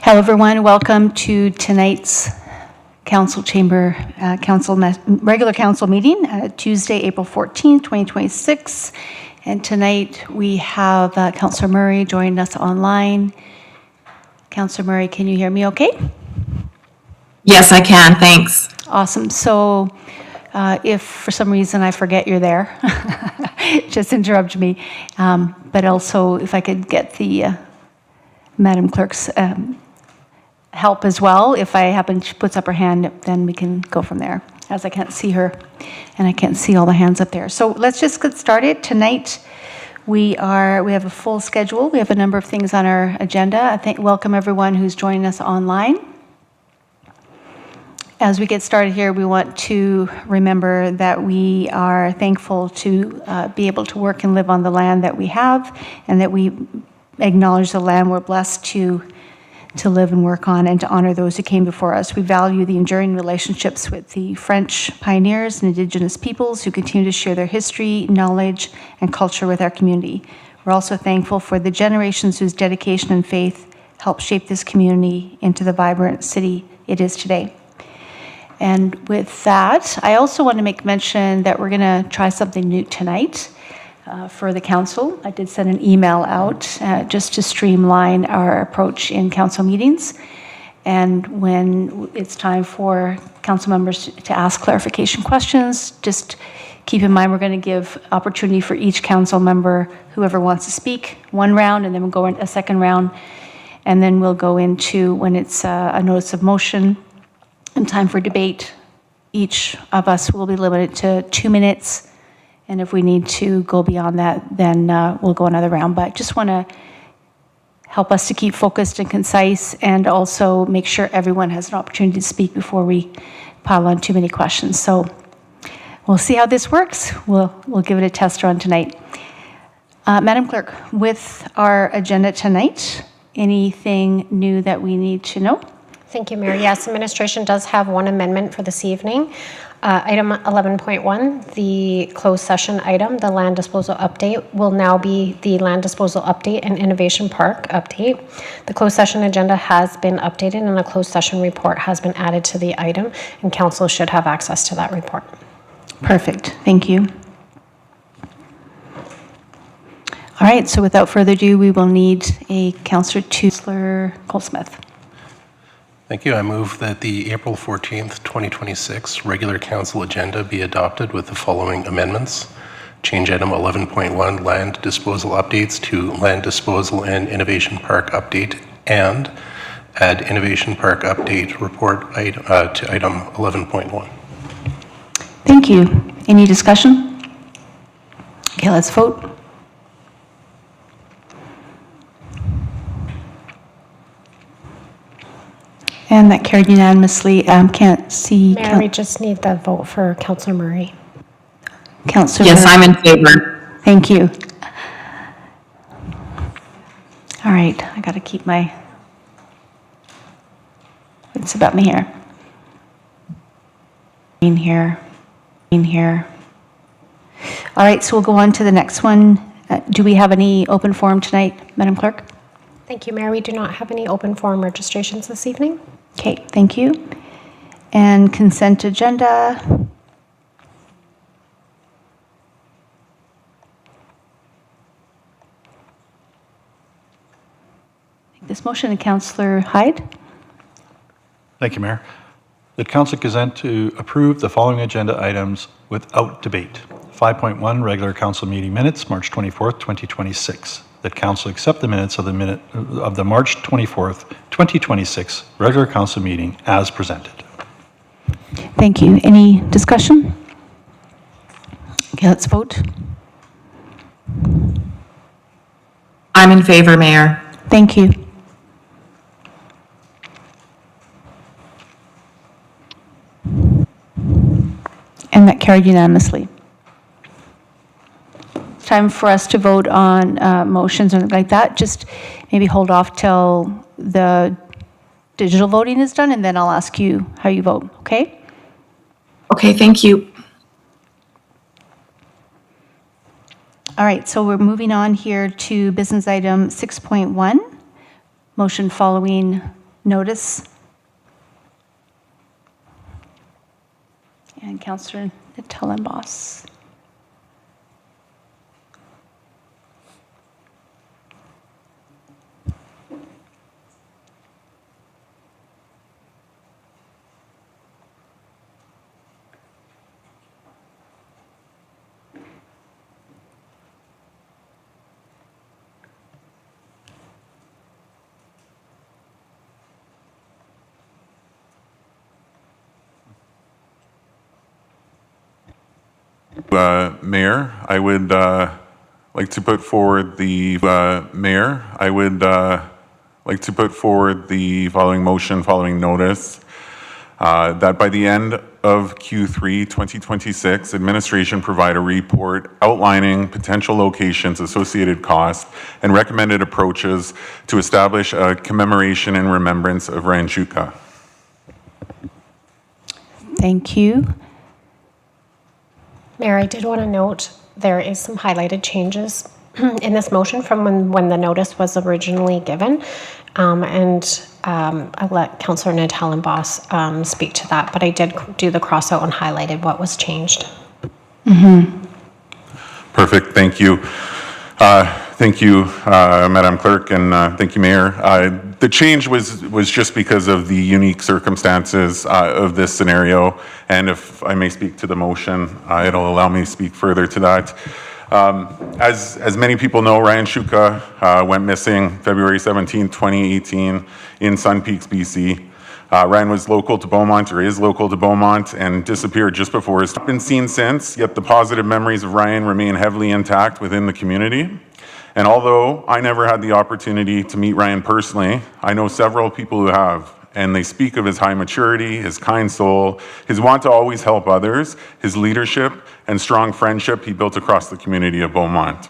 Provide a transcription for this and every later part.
Hello, everyone. Welcome to tonight's Council Chamber regular council meeting, Tuesday, April 14th, 2026. And tonight we have Councillor Murray joining us online. Councillor Murray, can you hear me okay? Yes, I can. Thanks. Awesome. So if for some reason I forget you're there, just interrupt me. But also if I could get the Madam Clerk's help as well. If I happen she puts up her hand, then we can go from there, as I can't see her and I can't see all the hands up there. So let's just get started. Tonight we have a full schedule. We have a number of things on our agenda. Welcome everyone who's joining us online. As we get started here, we want to remember that we are thankful to be able to work and live on the land that we have, and that we acknowledge the land we're blessed to live and work on, and to honor those who came before us. We value the enduring relationships with the French pioneers and Indigenous peoples who continue to share their history, knowledge, and culture with our community. We're also thankful for the generations whose dedication and faith helped shape this community into the vibrant city it is today. And with that, I also want to make mention that we're going to try something new tonight. For the council, I did send an email out just to streamline our approach in council meetings. And when it's time for council members to ask clarification questions, just keep in mind we're going to give opportunity for each council member, whoever wants to speak, one round, and then we'll go in a second round. And then we'll go into, when it's a notice of motion and time for debate, each of us will be limited to 2 minutes. And if we need to go beyond that, then we'll go another round. But just want to help us to keep focused and concise, and also make sure everyone has an opportunity to speak before we pile on too many questions. So we'll see how this works. We'll give it a test run tonight. Madam Clerk, with our agenda tonight, anything new that we need to know? Thank you, Mayor. Yes, administration does have one amendment for this evening. Item 11.1, the closed session item, the land disposal update, will now be the land disposal update and innovation park update. The closed session agenda has been updated and a closed session report has been added to the item, and council should have access to that report. Perfect. Thank you. All right, so without further ado, we will need a Councillor Goldsmith. Thank you. I move that the April 14th, 2026 regular council agenda be adopted with the following amendments. Change item 11.1, land disposal updates, to land disposal and innovation park update, and add innovation park update report to item 11.1. Thank you. Any discussion? Okay, let's vote. And that carried unanimously. Can't see. Mayor, we just need the vote for Councillor Murray. Councillor. Yes, I'm in favor. Thank you. All right, I got to keep my wits about me here. In here. All right, so we'll go on to the next one. Do we have any open forum tonight, Madam Clerk? Thank you, Mayor. We do not have any open forum registrations this evening. Okay, thank you. And consent agenda. This motion to Councillor Hyde. Thank you, Mayor. That council consent to approve the following agenda items without debate. 5.1, regular council meeting minutes, March 24th, 2026. That council accept the minutes of the March 24th, 2026 regular council meeting as presented. Thank you. Any discussion? Okay, let's vote. I'm in favor, Mayor. Thank you. And that carried unanimously. It's time for us to vote on motions or anything like that. Just maybe hold off till the digital voting is done, and then I'll ask you how you vote, okay? Okay, thank you. All right, so we're moving on here to business item 6.1, motion following notice. And Councillor Tellenboss. Mayor, I would like to put forward the following motion, following notice, that by the end of Q3 2026, administration provide a report outlining potential locations, associated costs, and recommended approaches to establish a commemoration in remembrance of Ryan Shuka. Thank you. Mayor, I did want to note there is some highlighted changes in this motion from when the notice was originally given. I'll let Councillor Tellenboss speak to that, but I did do the cross out and highlighted what was changed. Perfect, thank you. Thank you, Madam Clerk, and thank you, Mayor. The change was just because of the unique circumstances of this scenario, and if I may speak to the motion, it'll allow me to speak further to that. As many people know, Ryan Shuka went missing February 17, 2018 in Sun Peaks, BC. Ryan was local to Beaumont, or is local to Beaumont, and disappeared just before his time. Been seen since, yet the positive memories of Ryan remain heavily intact within the community. And although I never had the opportunity to meet Ryan personally, I know several people who have, and they speak of his high maturity, his kind soul, his want to always help others, his leadership, and strong friendship he built across the community of Beaumont.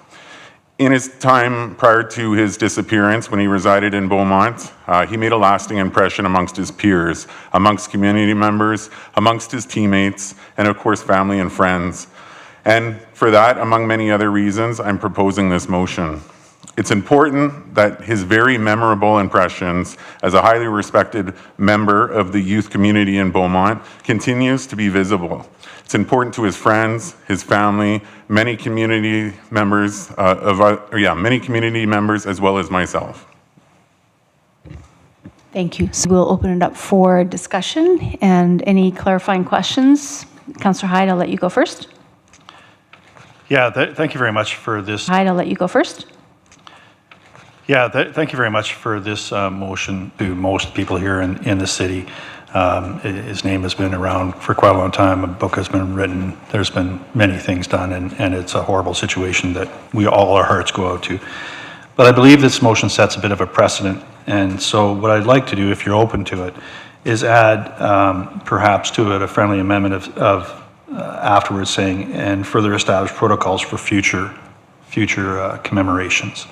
In his time prior to his disappearance, when he resided in Beaumont, he made a lasting impression amongst his peers, amongst community members, amongst his teammates, and of course, family and friends. And for that, among many other reasons, I'm proposing this motion. It's important that his very memorable impressions as a highly respected member of the youth community in Beaumont continues to be visible. It's important to his friends, his family, many community members many community members as well as myself. Thank you. So we'll open it up for discussion and any clarifying questions. Councillor Hyde, I'll let you go first. Yeah, thank you very much for this. Hyde, I'll let you go first. Yeah, thank you very much for this motion to most people here in the city. His name has been around for quite a long time. A book has been written. There's been many things done, and it's a horrible situation that all our hearts go out to. But I believe this motion sets a bit of a precedent. And so what I'd like to do, if you're open to it, is add perhaps to it a friendly amendment of afterwards saying, and further establish protocols for future commemorations.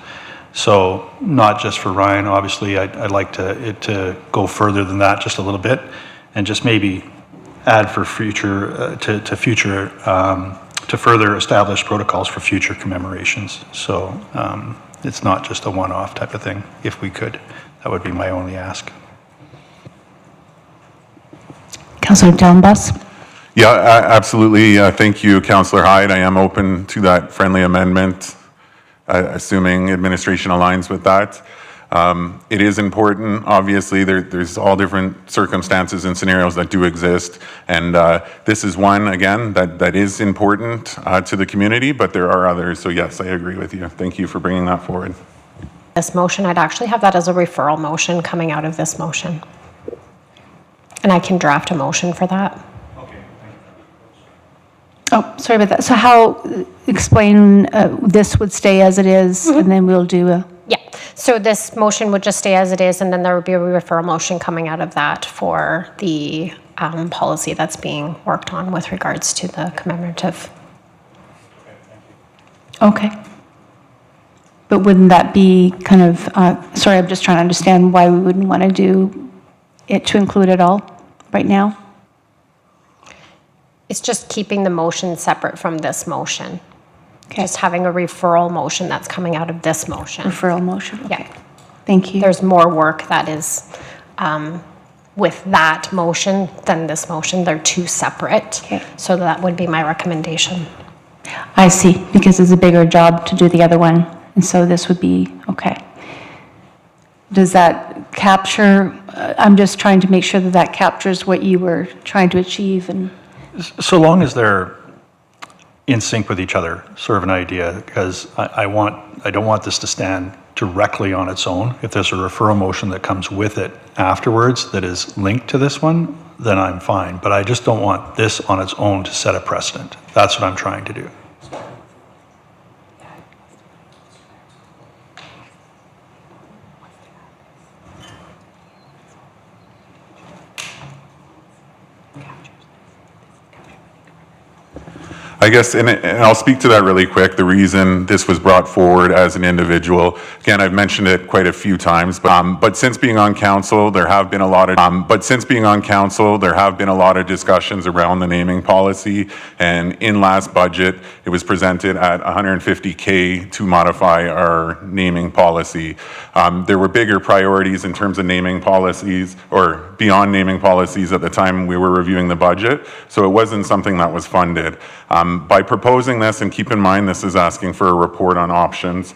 So not just for Ryan, obviously, I'd like it to go further than that just a little bit, and just maybe add for future, to further establish protocols for future commemorations. So it's not just a one-off type of thing, if we could. That would be my only ask. Councillor Tellenboss. Yeah, absolutely. Thank you, Councillor Hyde. I am open to that friendly amendment, assuming administration aligns with that. It is important, obviously, there's all different circumstances and scenarios that do exist, and this is one, again, that is important to the community, but there are others, so yes, I agree with you. Thank you for bringing that forward. This motion, I'd actually have that as a referral motion coming out of this motion. And I can draft a motion for that. Oh, sorry about that. So explain this would stay as it is, and then we'll do a... Yeah, so this motion would just stay as it is, and then there would be a referral motion coming out of that for the policy that's being worked on with regards to the commemorative. Okay. But wouldn't that be kind of, sorry, I'm just trying to understand why we wouldn't want to do it to include it all right now? It's just keeping the motion separate from this motion. Okay. Just having a referral motion that's coming out of this motion. Referral motion, okay. Yeah. Thank you. There's more work that is with that motion than this motion. They're two separate. Okay. So that would be my recommendation. I see, because it's a bigger job to do the other one, and so this would be, okay. Does that capture, I'm just trying to make sure that that captures what you were trying to achieve, and, So long as they're in sync with each other, sort of an idea, because I don't want this to stand directly on its own. If there's a referral motion that comes with it afterwards that is linked to this one, then I'm fine. But I just don't want this on its own to set a precedent. That's what I'm trying to do. I guess, and I'll speak to that really quick. The reason this was brought forward as an individual, again, I've mentioned it quite a few times, but since being on council, there have been a lot of discussions around the naming policy. And in last budget, it was presented at $150K to modify our naming policy. There were bigger priorities in terms of naming policies or beyond naming policies at the time we were reviewing the budget. So it wasn't something that was funded. By proposing this, and keep in mind this is asking for a report on options,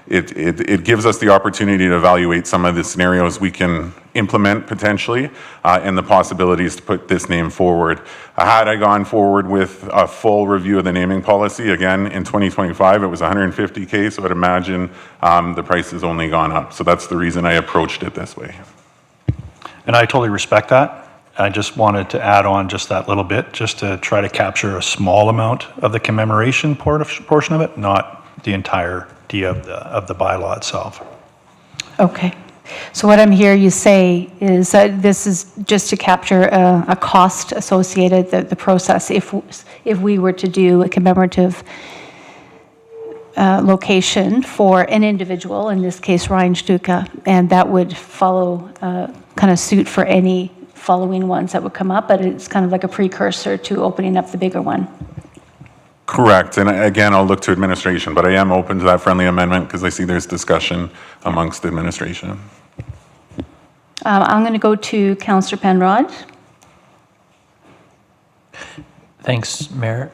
it gives us the opportunity to evaluate some of the scenarios we can implement potentially and the possibilities to put this name forward. Had I gone forward with a full review of the naming policy, again, in 2025, it was $150K, so I'd imagine the price has only gone up. So that's the reason I approached it this way. And I totally respect that. I just wanted to add on just that little bit, just to try to capture a small amount of the commemoration portion of it, not the entirety of the bylaw itself. okay. So what I'm hearing you say is that this is just to capture a cost associated, the process, if we were to do a commemorative location for an individual, in this case Ryan Stuka, and that would follow kind of suit for any following ones that would come up, but it's kind of like a precursor to opening up the bigger one. Correct, and again, I'll look to administration, but I am open to that friendly amendment because I see there's discussion amongst administration. I'm going to go to Councillor Penrod. Thanks, Mayor.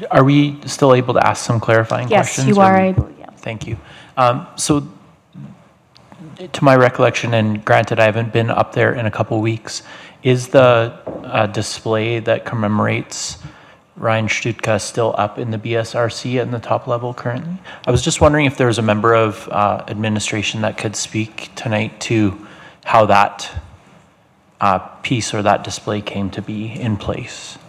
Are we still able to ask some clarifying Yes, questions? you or- are able, yeah. Thank you. So, to my recollection, and granted I haven't been up there in a couple weeks, is the display that commemorates Ryan Stutka still up in the BSRC in the top level currently? I was just wondering if there was a member of administration that could speak tonight to how that piece or that display came to be in place.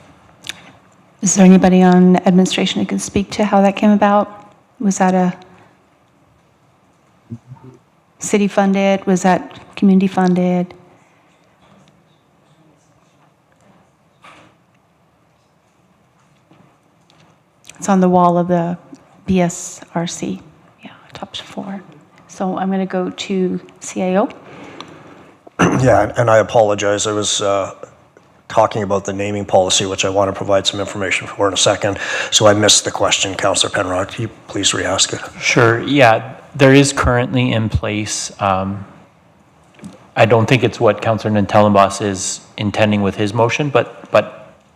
Is there anybody on administration who can speak to how that came about? Was that a city funded? Was that community funded? It's on the wall of the BSRC. Yeah, top floor. So I'm going to go to CAO. Yeah, and I apologize. I was talking about the naming policy, which I want to provide some information for in a second. So I missed the question, Councillor Penrod. Can you please re-ask it? Sure, yeah, there is currently in place, I don't think it's what Councillor Nantellenbos is intending with his motion, but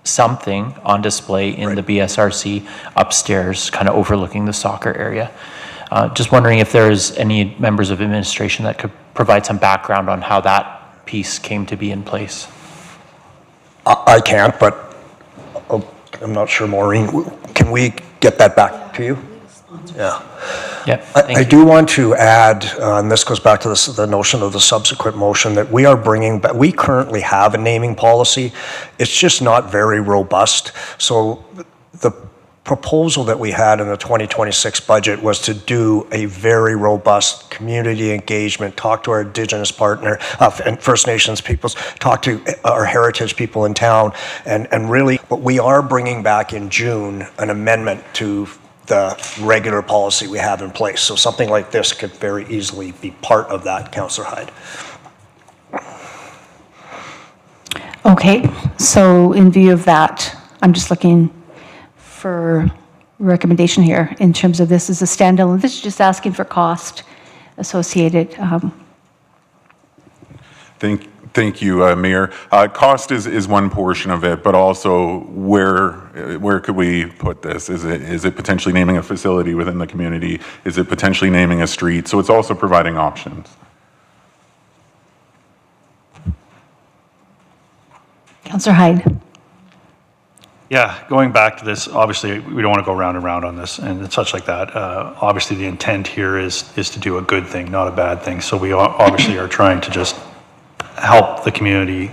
something on display in the BSRC upstairs, kind of overlooking the soccer area. Just wondering if there's any members of administration that could provide some background on how that piece came to be in place. I can't, but I'm not sure, Maureen. Can we get that back to you? Yeah. Yeah, I do want to add, and this goes back to the notion of the subsequent motion, that we are bringing back, we currently have a naming policy. It's just not very robust. So the proposal that we had in the 2026 budget was to do a very robust community engagement, talk to our Indigenous partner and First Nations peoples, talk to our heritage people in town, and really, but we are bringing back in June an amendment to the regular policy we have in place. So something like this could very easily be part of that, Councillor Hyde. Okay, so in view of that, I'm just looking for recommendation here in terms of this as a standalone. This is just asking for cost associated. Thank you, Mayor. Cost is one portion of it, but also where could we put this? Is it potentially naming a facility within the community? Is it potentially naming a street? So it's also providing options. Councillor Hyde. Yeah, going back to this, obviously, we don't want to go round and round on this and such like that. Obviously, the intent here is to do a good thing, not a bad thing. So we obviously are trying to just help the community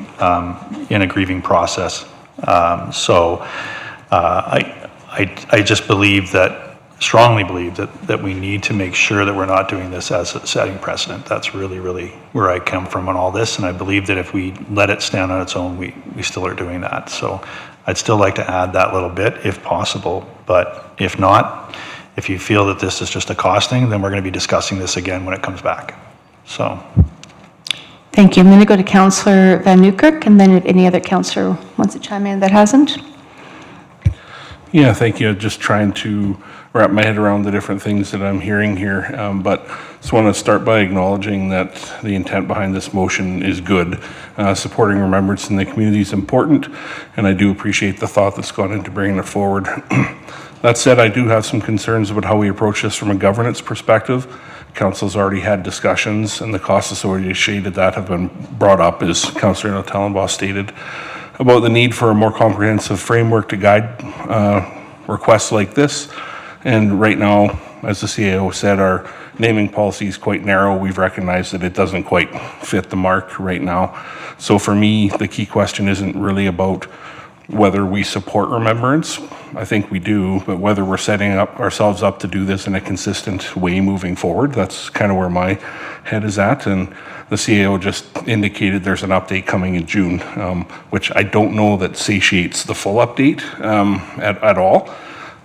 in a grieving process. I just strongly believe that we need to make sure that we're not doing this as setting precedent. That's really, really where I come from on all this. And I believe that if we let it stand on its own, we still are doing that. So I'd still like to add that little bit if possible. But if not, if you feel that this is just a costing, then we're going to be discussing this again when it comes back. So. Thank you. I'm going to go to Councillor Van Newkirk, and then if any other councillor wants to chime in that hasn't. Yeah, thank you. Just trying to wrap my head around the different things that I'm hearing here. But just want to start by acknowledging that the intent behind this motion is good. Supporting remembrance in the community is important, and I do appreciate the thought that's gone into bringing it forward. That said, I do have some concerns about how we approach this from a governance perspective. Council's already had discussions, and the costs associated with that have been brought up, as Councillor Tellenbaugh stated, about the need for a more comprehensive framework to guide requests like this. And right now, as the CAO said, our naming policy is quite narrow. We've recognized that it doesn't quite fit the mark right now. So for me, the key question isn't really about whether we support remembrance. I think we do, but whether we're setting ourselves up to do this in a consistent way moving forward, that's kind of where my head is at. And the CAO just indicated there's an update coming in June, which I don't know that satiates the full update at all.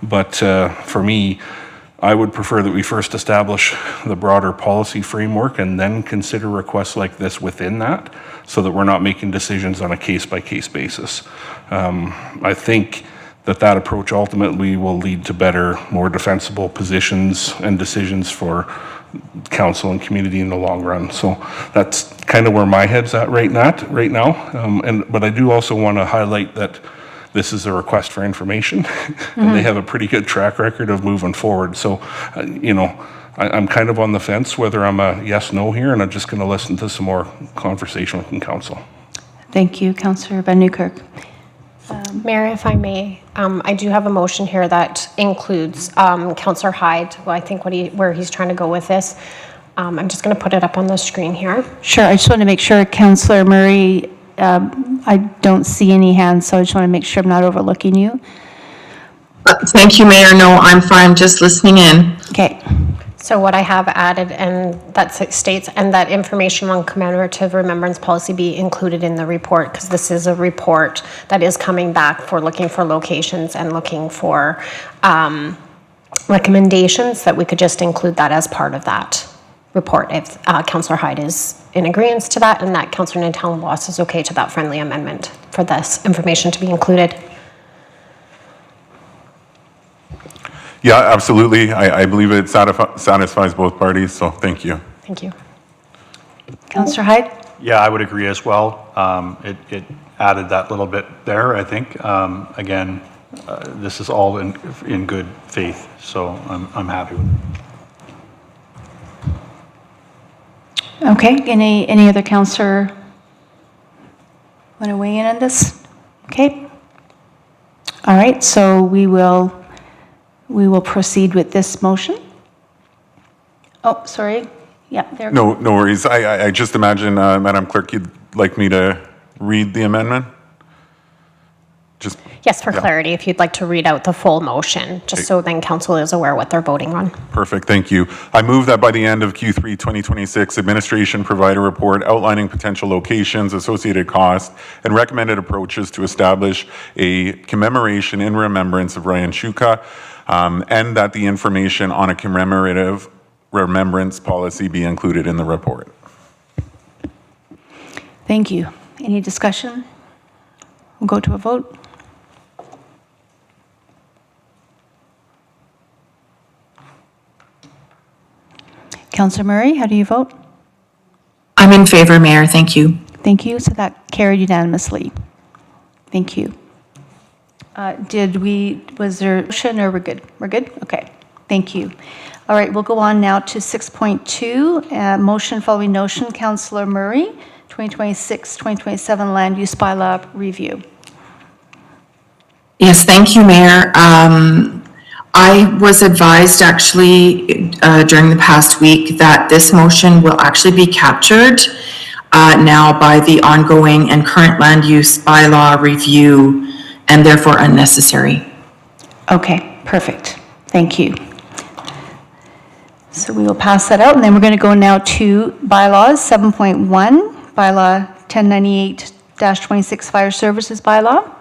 But for me, I would prefer that we first establish the broader policy framework and then consider requests like this within that, so that we're not making decisions on a case-by-case basis. I think that approach ultimately will lead to better, more defensible positions and decisions for council and community in the long run. So that's kind of where my head's at right now. But I do also want to highlight that this is a request for information, and they have a pretty good track record of moving forward. So, I'm kind of on the fence whether I'm a yes/no here, and I'm just going to listen to some more conversation with council. Thank you, Councillor Van Newkirk. Mayor, if I may, I do have a motion here that includes Councillor Hyde, well, I think where he's trying to go with this. I'm just going to put it up on the screen here. Sure, I just want to make sure, Councillor Murray, I don't see any hands, so I just want to make sure I'm not overlooking you. Thank you, Mayor. No, I'm fine, just listening in. Okay. So what I have added, and that states, and that information on commemorative remembrance policy be included in the report, because this is a report that is coming back for looking for locations and looking for recommendations, that we could just include that as part of that report if Councillor Hyde is in agreement to that, and that Councillor Tellenbaugh is okay to that friendly amendment for this information to be included. Yeah, absolutely. I believe it satisfies both parties, so thank you. Thank you. Councillor Hyde? Yeah, I would agree as well. It added that little bit there, I think. Again, this is all in good faith, so I'm happy with it. Okay, any other councillor want to weigh in on this? Okay. All right, so we will proceed with this motion. Oh, sorry. Yeah, there. No worries. I just imagine, Madam Clerk, you'd like me to read the amendment? Yes, for clarity, if you'd like to read out the full motion, just so then council is aware what they're voting on. Perfect, thank you. I move that by the end of Q3 2026, administration provide a report outlining potential locations, associated costs, and recommended approaches to establish a commemoration in remembrance of Ryan Shuka, and that the information on a commemorative remembrance policy be included in the report. Thank you. Any discussion? We'll go to a vote. Councillor Murray, how do you vote? I'm in favor, Mayor. Thank you. Thank you. So that carried unanimously. Thank you. Was there a motion or we're good? We're good? Okay. Thank you. All right, we'll go on now to 6.2, motion following notion. Councillor Murray, 2026-2027 Land Use Bylaw Review. Yes, thank you, Mayor. I was advised actually during the past week that this motion will actually be captured now by the ongoing and current land use bylaw review and therefore unnecessary. Okay, perfect. Thank you. So we will pass that out, and then we're going to go now to bylaws, 7.1, bylaw 1098-26 Fire Services Bylaw.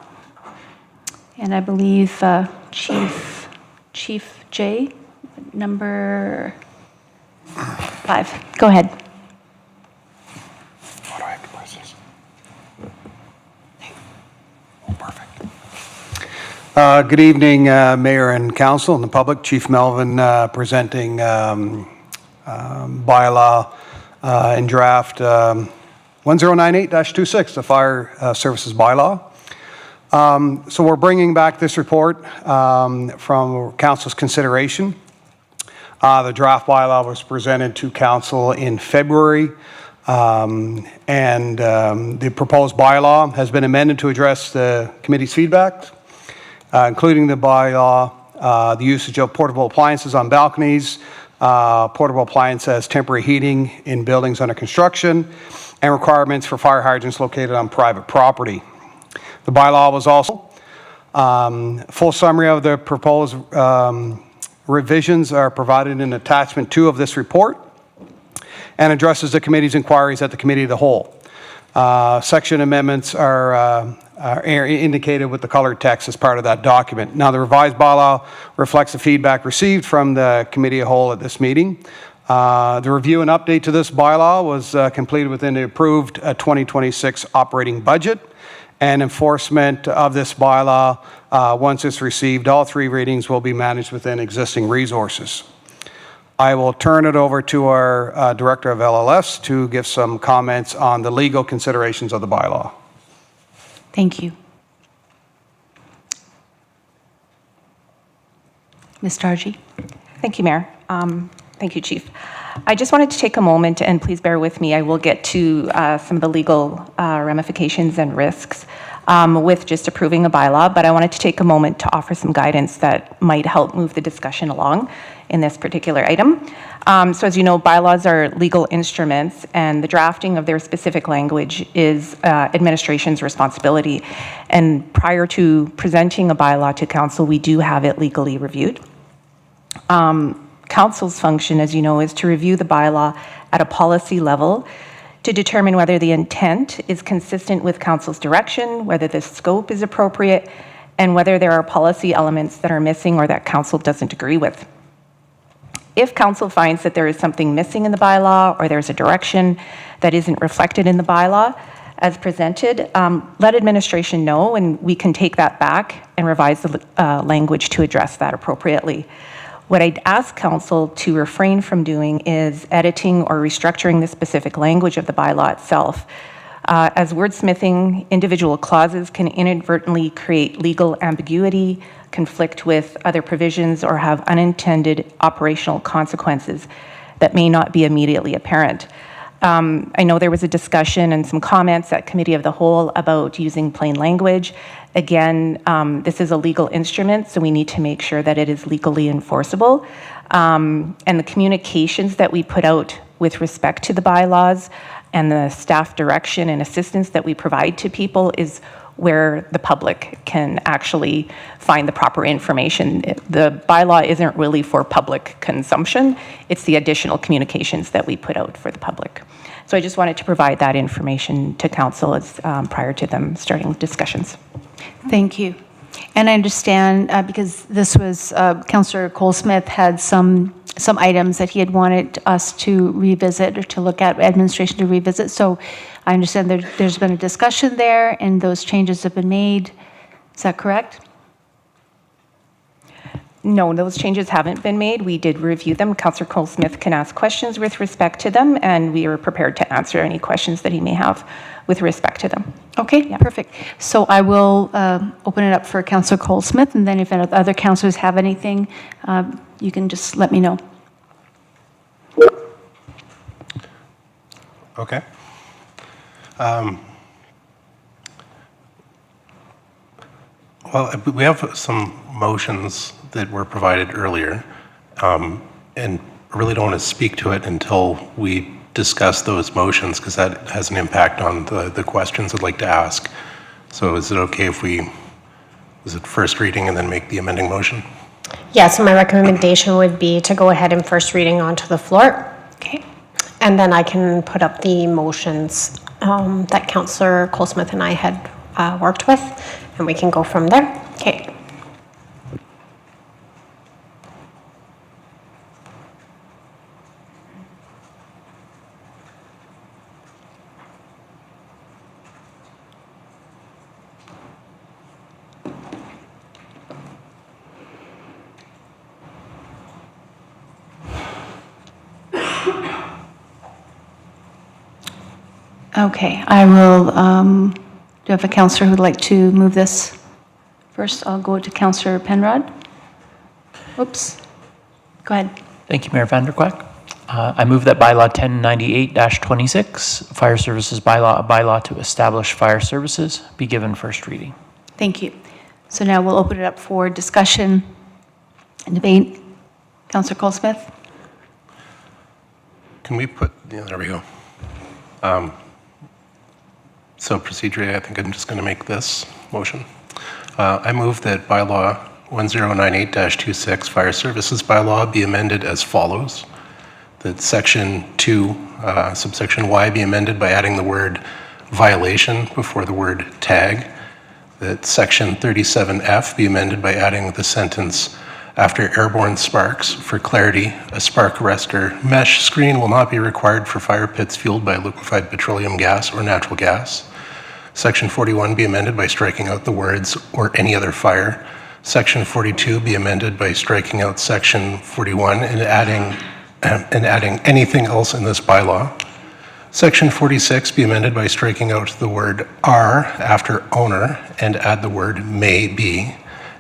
And I believe Chief J, number 5. Go ahead. How do I have to press this? Oh, perfect. Good evening, Mayor and Council and the public. Chief Melvin presenting bylaw in draft 1098-26, the Fire Services Bylaw. So we're bringing back this report from Council's consideration. The draft bylaw was presented to Council in February, and the proposed bylaw has been amended to address the committee's feedback, including the bylaw, the usage of portable appliances on balconies, portable appliance as temporary heating in buildings under construction, and requirements for fire hydrants located on private property. The bylaw was also full summary of the proposed revisions are provided in attachment 2 of this report and addresses the committee's inquiries at the committee of the whole. Section amendments are indicated with the colored text as part of that document. Now, the revised bylaw reflects the feedback received from the committee of whole at this meeting. The review and update to this bylaw was completed within the approved 2026 operating budget. And enforcement of this bylaw, once it's received, all 3 readings will be managed within existing resources. I will turn it over to our Director of LLS to give some comments on the legal considerations of the bylaw. Thank you. Ms. Dargy. Thank you, Mayor. Thank you, Chief. I just wanted to take a moment, and please bear with me, I will get to some of the legal ramifications and risks with just approving a bylaw, but I wanted to take a moment to offer some guidance that might help move the discussion along in this particular item. So as you know, bylaws are legal instruments, and the drafting of their specific language is administration's responsibility. And prior to presenting a bylaw to council, we do have it legally reviewed. Council's function, as you know, is to review the bylaw at a policy level to determine whether the intent is consistent with council's direction, whether the scope is appropriate, and whether there are policy elements that are missing or that council doesn't agree with. If council finds that there is something missing in the bylaw or there's a direction that isn't reflected in the bylaw as presented, let administration know, and we can take that back and revise the language to address that appropriately. What I'd ask council to refrain from doing is editing or restructuring the specific language of the bylaw itself. As wordsmithing, individual clauses can inadvertently create legal ambiguity, conflict with other provisions, or have unintended operational consequences that may not be immediately apparent. I know there was a discussion and some comments at Committee of the Whole about using plain language. Again, this is a legal instrument, so we need to make sure that it is legally enforceable. And the communications that we put out with respect to the bylaws and the staff direction and assistance that we provide to people is where the public can actually find the proper information. The bylaw isn't really for public consumption. It's the additional communications that we put out for the public. So I just wanted to provide that information to council as prior to them starting discussions. Thank you. And I understand because this was, Councillor Cole-Smith had some items that he had wanted us to revisit or to look at, administration to revisit. So I understand there's been a discussion there and those changes have been made. Is that correct? No, those changes haven't been made. We did review them. Councillor Cole Smith can ask questions with respect to them, and we are prepared to answer any questions that he may have with respect to them. Okay, perfect. So I will open it up for Councillor Cole Smith, and then if other councillors have anything, you can just let me know. Okay. Well, we have some motions that were provided earlier, and I really don't want to speak to it until we discuss those motions, because that has an impact on the questions I'd like to ask. So is it okay if is it first reading and then make the amending motion? Yeah, so my recommendation would be to go ahead and first reading onto the floor. Okay. And then I can put up the motions that Councillor Colesmith and I had worked with, and we can go from there. Okay. Okay, I will, do you have a councillor who'd like to move this? First, I'll go to Councillor Penrod. Oops. Go ahead. Thank you, Mayor Vanderquack. I move that bylaw 1098-26, Fire Services Bylaw, a bylaw to establish fire services, be given first reading. Thank you. So now we'll open it up for discussion and debate. Councillor Cole Smith? Can we put, yeah, there we go. So procedurally, I think I'm just going to make this motion. I move that bylaw 1098-26 Fire Services Bylaw be amended as follows. That section 2, subsection Y be amended by adding the word violation before the word tag. That section 37F be amended by adding the sentence after airborne sparks. For clarity, a spark arrestor mesh screen will not be required for fire pits fueled by liquefied petroleum gas or natural gas. Section 41 be amended by striking out the words "or any other fire." Section 42 be amended by striking out section 41 and adding anything else in this bylaw. Section 46 be amended by striking out the word "are" after owner and add the word "may be."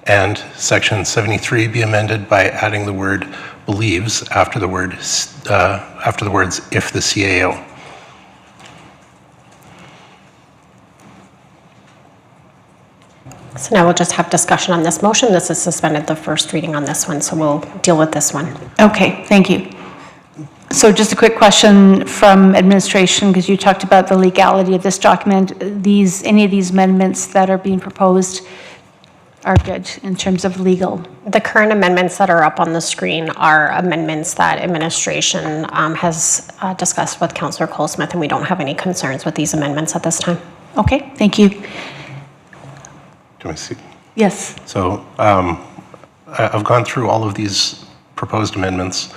And section 73 be amended by adding the word "believes" after the words "if the CAO." So now we'll just have discussion on this motion. This is suspended the first reading on this one, so we'll deal with this one. Okay, thank you. So just a quick question from administration, because you talked about the legality of this document. Any of these amendments that are being proposed are good in terms of legal? The current amendments that are up on the screen are amendments that administration has discussed with Councillor Colesmith, and we don't have any concerns with these amendments at this time. Okay, thank you. Can I see? Yes. So I've gone through all of these proposed amendments.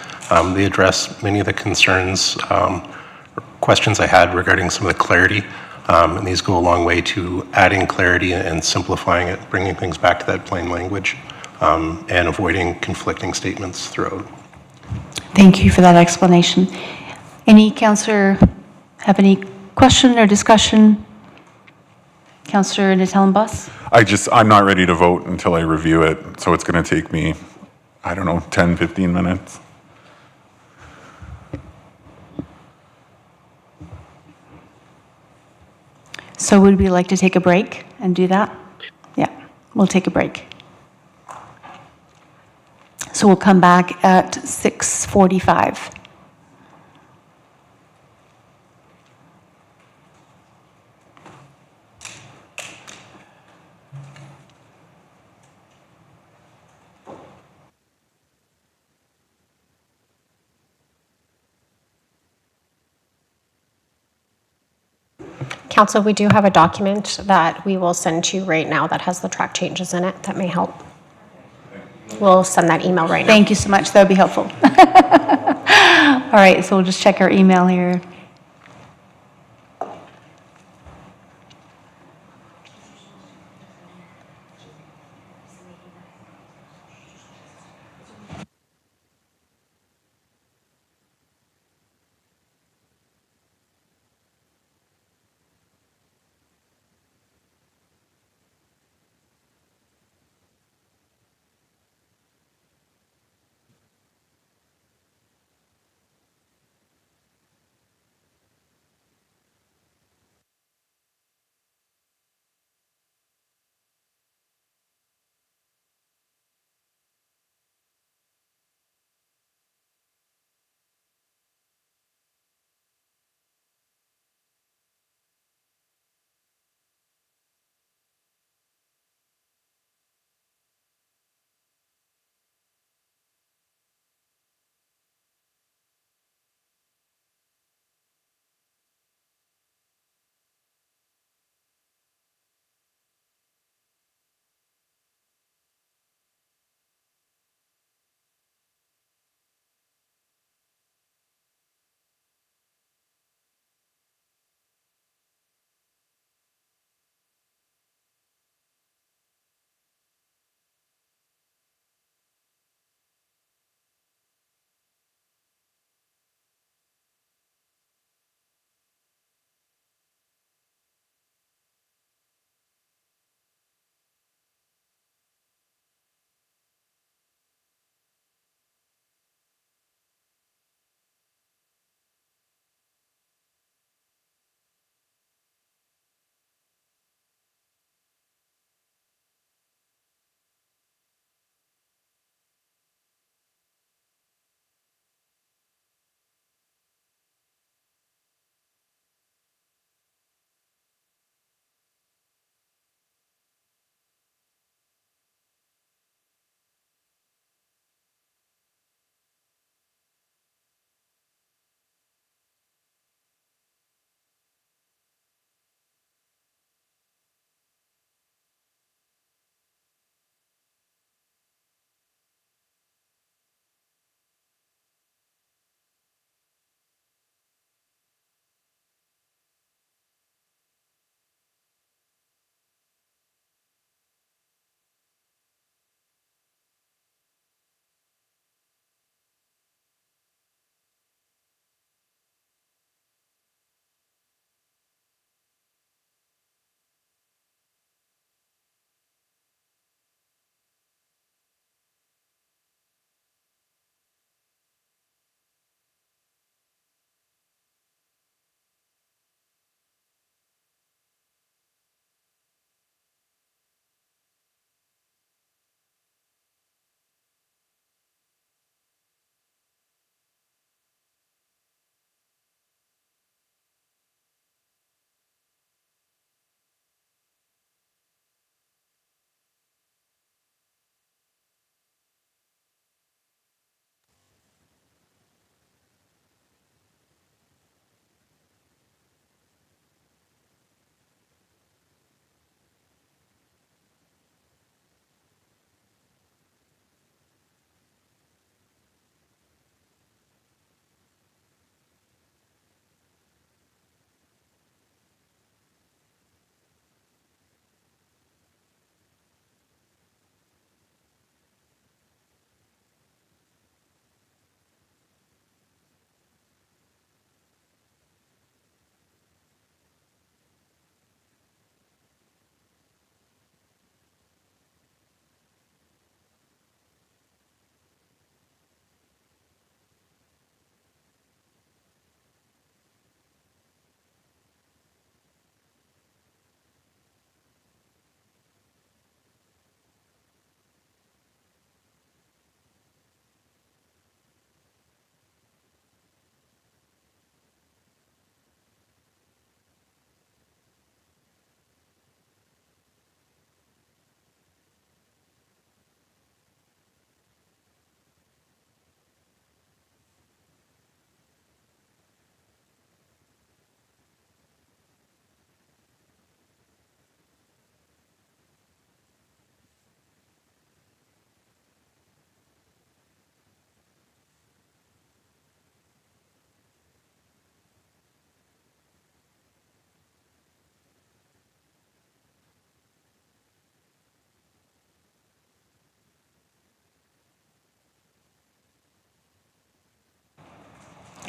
They address many of the concerns, questions I had regarding some of the clarity, and these go a long way to adding clarity and simplifying it, bringing things back to that plain language, and avoiding conflicting statements throughout. Thank you for that explanation. Any councillor have any question or discussion? Councillor Natellenbos? I'm not ready to vote until I review it, so it's going to take me, I don't know, 10, 15 minutes. So would we like to take a break and do that? Yeah, we'll take a break. So we'll come back at 6:45. Council, we do have a document that we will send to you right now that has the track changes in it that may help. We'll send that email right now. Thank you so much, that would be helpful. All right, so we'll just check our email here.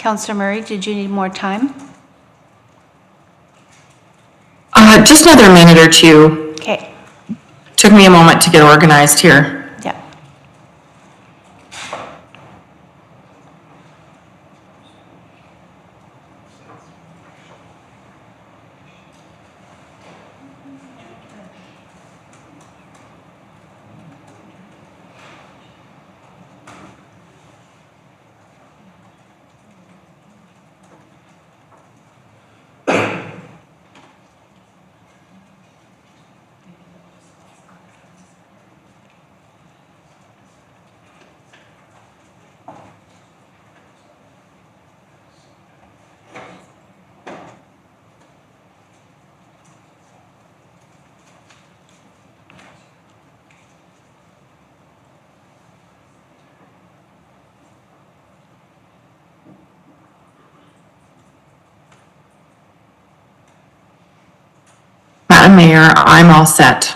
Councillor Murray, did you need more time? Just another minute or two. Okay, Took me a moment to get organized here. yeah. Madam Mayor, I'm all set.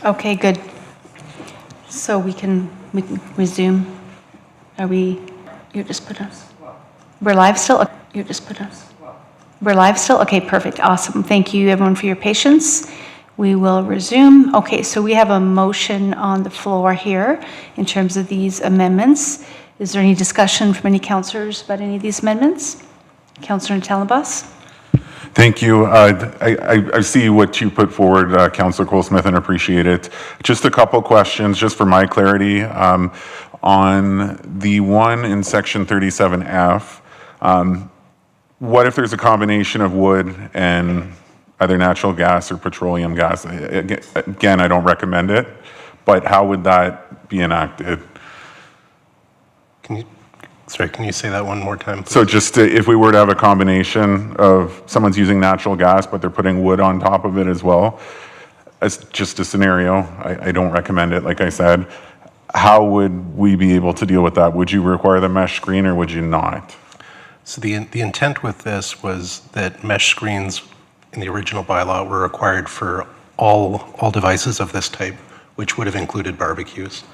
Okay, good. So we can resume. Are we, you just put us? We're live still? You just put us? We're live still? Okay, perfect, awesome. Thank you everyone for your patience. We will resume. Okay, so we have a motion on the floor here in terms of these amendments. Is there any discussion from any councillors about any of these amendments? Councillor Telebus? Thank you. I see what you put forward, Councillor Cole-Smith, and appreciate it. Just a couple questions, just for my clarity. On the one in section 37F, what if there's a combination of wood and either natural gas or petroleum gas? Again, I don't recommend it, but how would that be enacted? Can you say that one more time, please? So just if we were to have a combination of someone's using natural gas, but they're putting wood on top of it as well, as just a scenario, I don't recommend it, like I said. How would we be able to deal with that? Would you require the mesh screen or would you not? So the intent with this was that mesh screens in the original bylaw were required for all devices of this type, which would have included barbecues.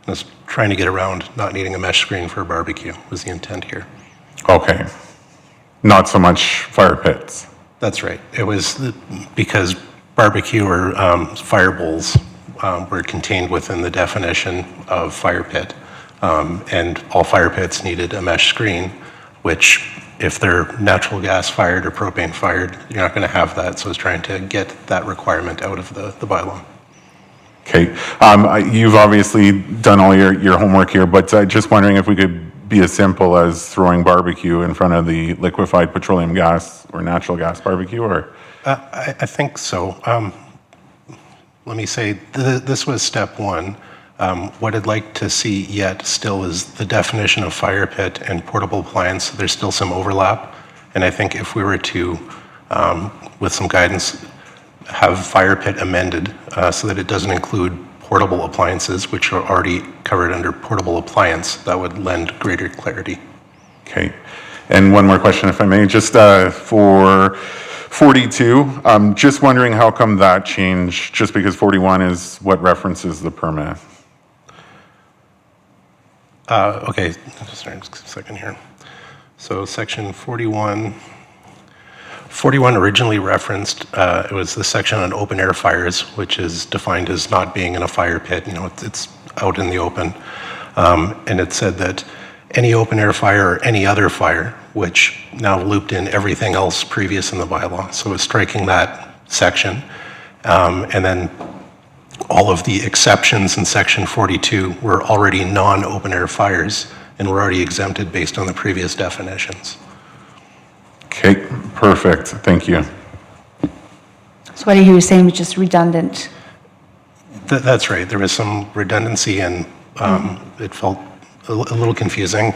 I was trying to get around not needing a mesh screen for a barbecue was the intent here. Okay. Not so much fire pits. That's right. It was because barbecue or fire bowls were contained within the definition of fire pit. And all fire pits needed a mesh screen, which if they're natural gas fired or propane fired, you're not going to have that. So I was trying to get that requirement out of the bylaw. Okay. You've obviously done all your homework here, but just wondering if we could be as simple as throwing barbecue in front of the liquefied petroleum gas or natural gas barbecue, or? I think so. Let me say, this was step one. What I'd like to see yet still is the definition of fire pit and portable appliance. There's still some overlap. And I think if we were to, with some guidance, have fire pit amended so that it doesn't include portable appliances, which are already covered under portable appliance, that would lend greater clarity. Okay. And one more question, if I may, just for 42, just wondering how come that changed, just because 41 is what references the permit? Okay, sorry, just a second here. So section 41 originally referenced, it was the section on open air fires, which is defined as not being in a fire pit, it's out in the open. And it said that any open air fire or any other fire, which now looped in everything else previous in the bylaw. So it's striking that section. And then all of the exceptions in section 42 were already non-open air fires and were already exempted based on the previous definitions. Okay, perfect. Thank you. So what I hear you saying was just redundant. That's right. There was some redundancy and it felt a little confusing.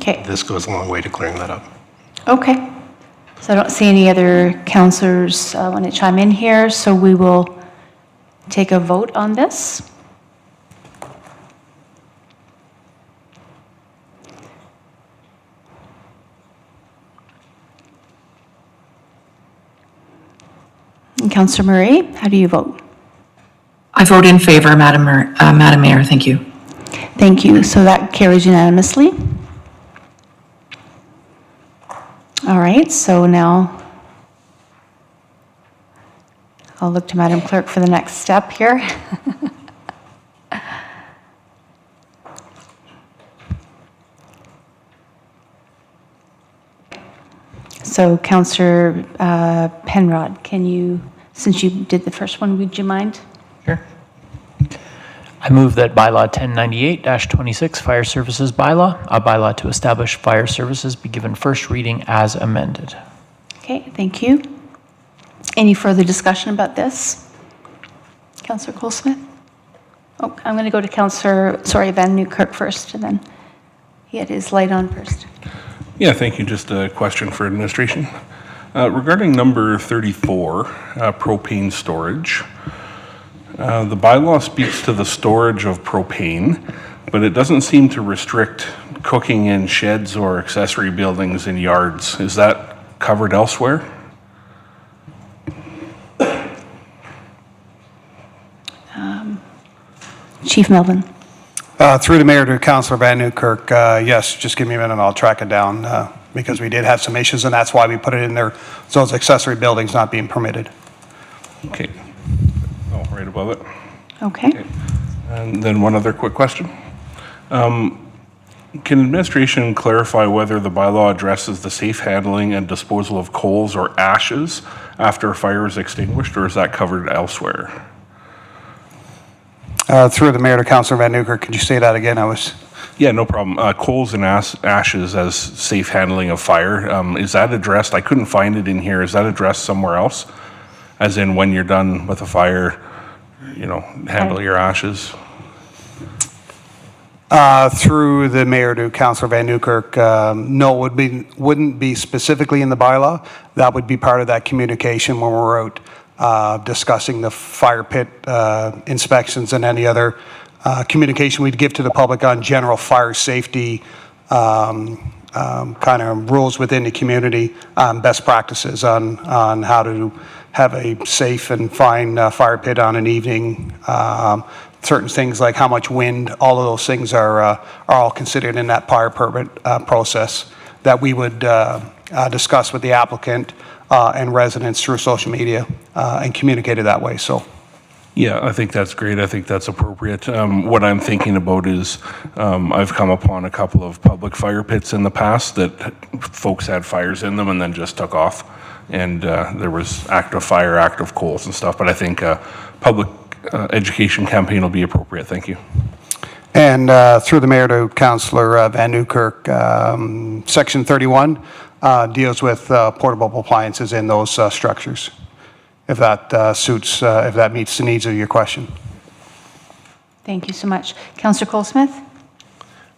Okay. This goes a long way to clearing that up. Okay. So I don't see any other councillors want to chime in here, so we will take a vote on this. And Councillor Murray, how do you vote? I vote in favor, Madam Mayor. Thank you. Thank you. So that carries unanimously. All right, so now I'll look to Madam Clerk for the next step here. So Councillor Penrod, can you, since you did the first one, would you mind? Sure. I move that bylaw 1098-26 Fire Services Bylaw, a bylaw to establish fire services, be given first reading as amended. Okay, thank you. Any further discussion about this? Councillor Colesmith? Oh, I'm going to go to Van Newkirk first, and then he had his light on first. Yeah, thank you. Just a question for administration. Regarding number 34, propane storage, the bylaw speaks to the storage of propane, but it doesn't seem to restrict cooking in sheds or accessory buildings in yards. Is that covered elsewhere? Chief Melvin. Through the mayor to Councillor Van Newkirk, yes, just give me a minute and I'll track it down because we did have some issues and that's why we put it in there. So those accessory buildings not being permitted. Okay. Oh, right above it. Okay. And then one other quick question. Can administration clarify whether the bylaw addresses the safe handling and disposal of coals or ashes after a fire is extinguished, or is that covered elsewhere? Through the mayor to Councillor Van Newkirk, could you say that again? Yeah, no problem. Coals and ashes as safe handling of fire, is that addressed? I couldn't find it in here. Is that addressed somewhere else? As in when you're done with a fire, handle your ashes? Through the mayor to Councillor Van Newkirk, no, it wouldn't be specifically in the bylaw. That would be part of that communication when we're out discussing the fire pit inspections and any other communication we'd give to the public on general fire safety kind of rules within the community, best practices on how to have a safe and fine fire pit on an evening. Certain things like how much wind, all of those things are all considered in that fire permit process that we would discuss with the applicant and residents through social media and communicate it that way. So, Yeah, I think that's great. I think that's appropriate. What I'm thinking about is I've come upon a couple of public fire pits in the past that folks had fires in them and then just took off. And there was active fire, active coals and stuff. But I think a public education campaign will be appropriate. Thank you. and through the mayor to Councillor Van Newkirk, Section 31 deals with portable appliances in those structures, if that suits, if that meets the needs of your question. Thank you so much. Councillor Cole-Smith?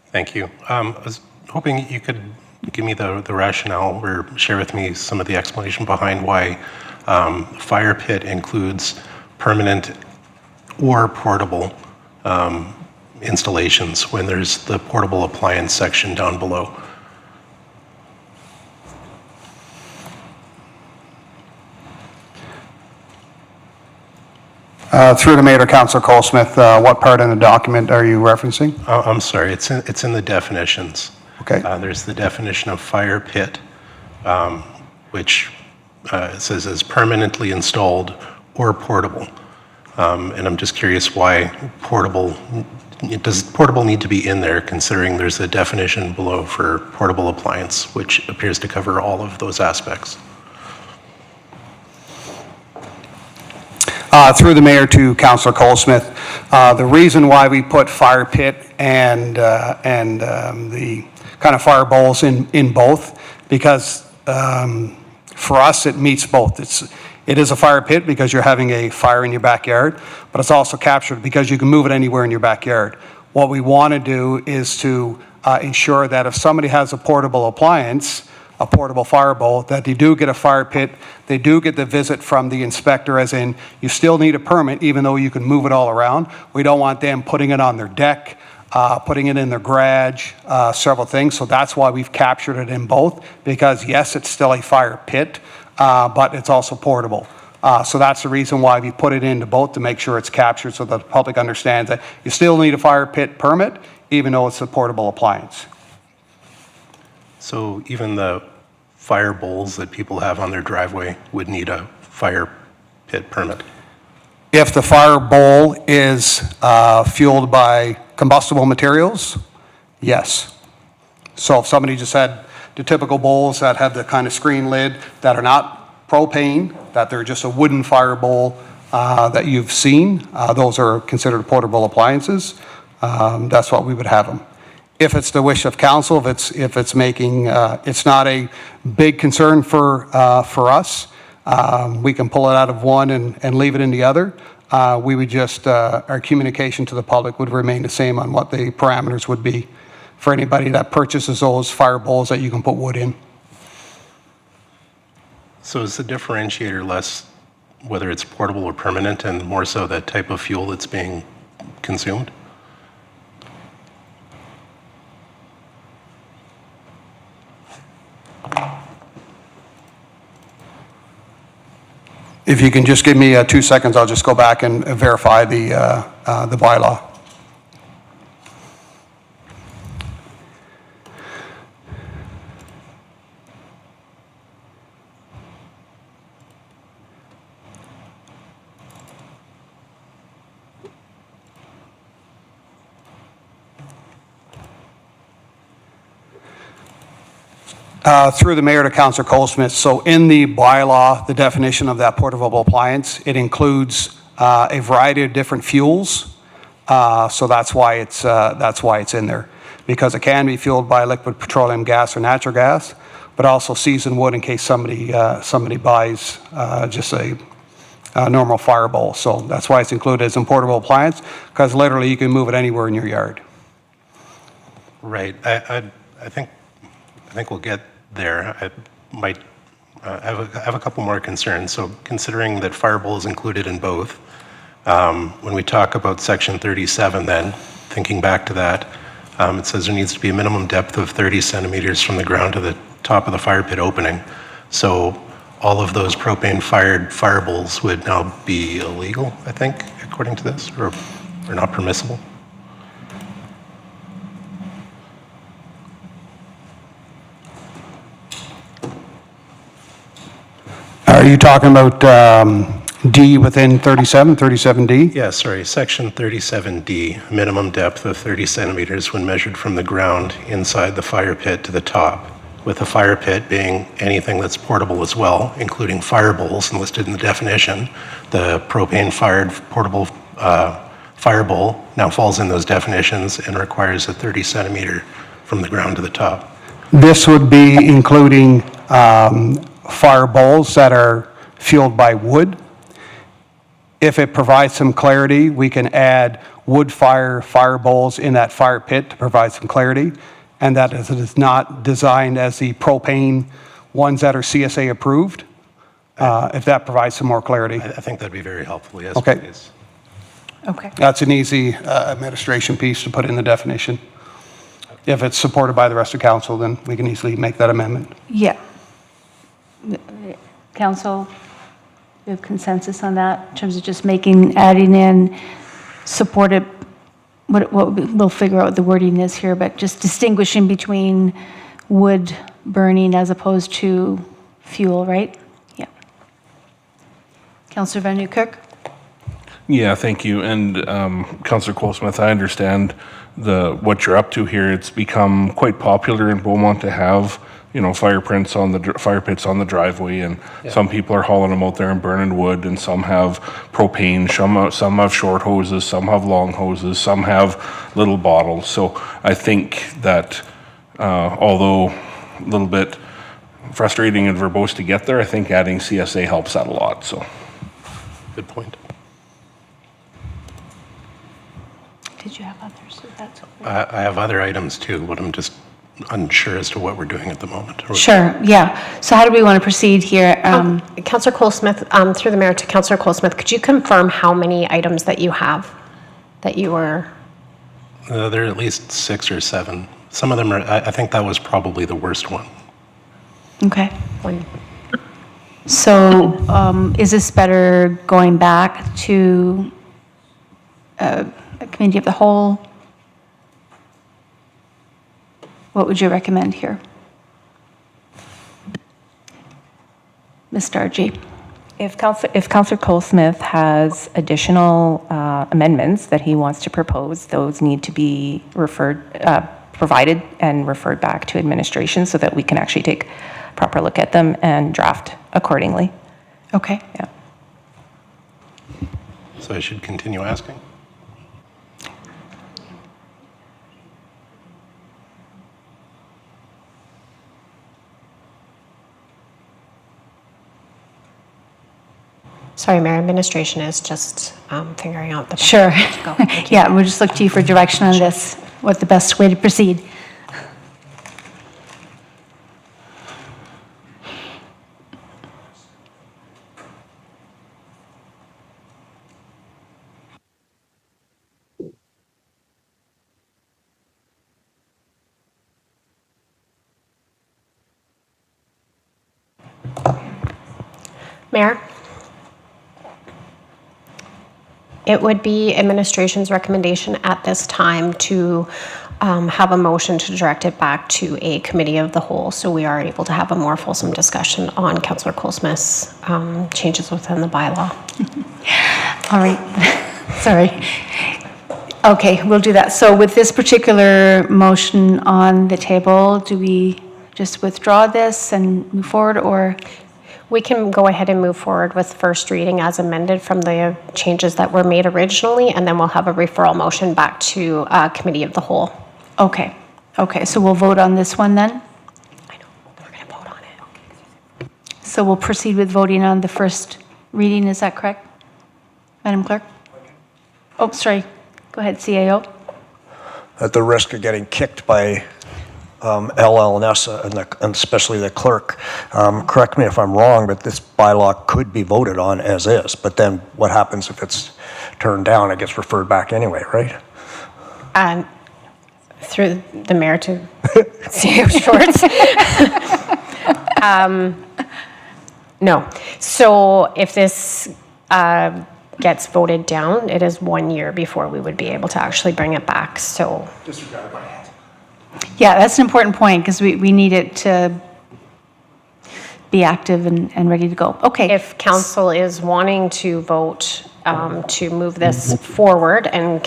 Thank you. I was hoping you could give me the rationale or share with me some of the explanation behind why fire pit includes permanent or portable installations when there's the portable appliance section down below. Through the mayor to Councillor Cole-Smith, what part in the document are you referencing? I'm sorry, it's in the definitions. Okay. There's the definition of fire pit, which it says is permanently installed or portable. And I'm just curious why portable, does portable need to be in there, considering there's a definition below for portable appliance, which appears to cover all of those aspects. Through the mayor to Councillor Cole-Smith, the reason why we put fire pit and the kind of fire bowls in both, because for us it meets both. It is a fire pit because you're having a fire in your backyard, but it's also captured because you can move it anywhere in your backyard. What we want to do is to ensure that if somebody has a portable appliance, a portable fire bowl, that they do get a fire pit, they do get the visit from the inspector, as in you still need a permit even though you can move it all around. We don't want them putting it on their deck, putting it in their garage, several things. So that's why we've captured it in both, because yes, it's still a fire pit, but it's also portable. So that's the reason why we put it into both, to make sure it's captured so that the public understands that you still need a fire pit permit even though it's a portable appliance. So even the fire bowls that people have on their driveway would need a fire pit permit? If the fire bowl is fueled by combustible materials, yes. So if somebody just had the typical bowls that have the kind of screen lid that are not propane, that they're just a wooden fire bowl that you've seen, those are considered portable appliances. That's what we would have them. If it's the wish of council, if it's making, it's not a big concern for us, we can pull it out of one and leave it in the other. We would just, our communication to the public would remain the same on what the parameters would be for anybody that purchases those fire bowls that you can put wood in. So is the differentiator less whether it's portable or permanent, and more so that type of fuel that's being consumed? If you can just give me 2 seconds, I'll just go back and verify the bylaw. Through the mayor to Councillor Colesmith, so in the bylaw, the definition of that portable appliance, it includes a variety of different fuels. So that's why it's in there, because it can be fueled by liquid petroleum gas or natural gas, but also seasoned wood in case somebody buys just a normal fire bowl. So that's why it's included as a portable appliance, because literally you can move it anywhere in your yard. Right. I think we'll get there. I might have a couple more concerns. So considering that Firebowl is included in both, when we talk about section 37 then, thinking back to that, it says there needs to be a minimum depth of 30 centimeters from the ground to the top of the fire pit opening. So all of those propane-fired fire bowls would now be illegal, I think, according to this, or not permissible. Are you talking about D within 37D? Yeah, sorry, section 37D, minimum depth of 30 centimeters when measured from the ground inside the fire pit to the top, with the fire pit being anything that's portable as well, including fire bowls listed in the definition. The propane-fired portable fire bowl now falls in those definitions and requires a 30 centimeter from the ground to the top. This would be including fire bowls that are fueled by wood. If it provides some clarity, we can add wood fire bowls in that fire pit to provide some clarity, and that is, it is not designed as the propane ones that are CSA approved, if that provides some more clarity. I think that'd be very helpful, yes, Okay. please. Okay. That's an easy administration piece to put in the definition. If it's supported by the rest of council, then we can easily make that amendment. Yeah. Council, you have consensus on that in terms of just adding in supported, we'll figure out what the wording is here, but just distinguishing between wood burning as opposed to fuel, right? Yeah. Councillor Van Nieuwkerk? Yeah, thank you. And Councillor Colesmith, I understand what you're up to here. It's become quite popular in Beaumont to have, fire pits on the driveway, and some people are hauling them out there and burning wood, and some have propane, some have short hoses, some have long hoses, some have little bottles. So I think that although a little bit frustrating and verbose to get there, I think adding CSA helps that a lot. So, Good point. Did you have others? That's I have other items too, but I'm just unsure as to what we're doing at the moment. Sure, yeah. So how do we want to proceed here? Councillor Colesmith, through the mayor to Councillor Colesmith, could you confirm how many items that you have that you were? There are at least 6 or 7. Some of them are, I think that was probably the worst one. Okay. One. So is this better going back to a committee of the whole? What would you recommend here? Ms. Dargy. If Councillor Cole-Smith has additional amendments that he wants to propose, those need to be provided and referred back to administration so that we can actually take a proper look at them and draft accordingly. Okay. Yeah. So I should continue asking? Sorry, Mayor, administration is just figuring out the. Sure. Go. Thank you. Yeah, we'll just look to you for direction on this, what the best way to proceed. Mayor? It would be administration's recommendation at this time to have a motion to direct it back to a committee of the whole, so we are able to have a more fulsome discussion on Councillor Cole-Smith's changes within the bylaw. All right, sorry. Okay, we'll do that. So with this particular motion on the table, do we just withdraw this and move forward, or? We can go ahead and move forward with first reading as amended from the changes that were made originally, and then we'll have a referral motion back to committee of the whole. Okay, okay, so we'll vote on this one then? I know, we're going to vote on it. So we'll proceed with voting on the first reading, is that correct? Madam Clerk? Oh, sorry, go ahead, CAO. At the risk of getting kicked by LLNS and especially the clerk, correct me if I'm wrong, but this bylaw could be voted on as is, but then what happens if it's turned down? It gets referred back anyway, right? And through the mayor to CEO Schwartz. No. So if this gets voted down, it is 1 year before we would be able to actually bring it back. So Yeah, that's an important point, because we need it to be active and ready to go. Okay. if council is wanting to vote to move this forward and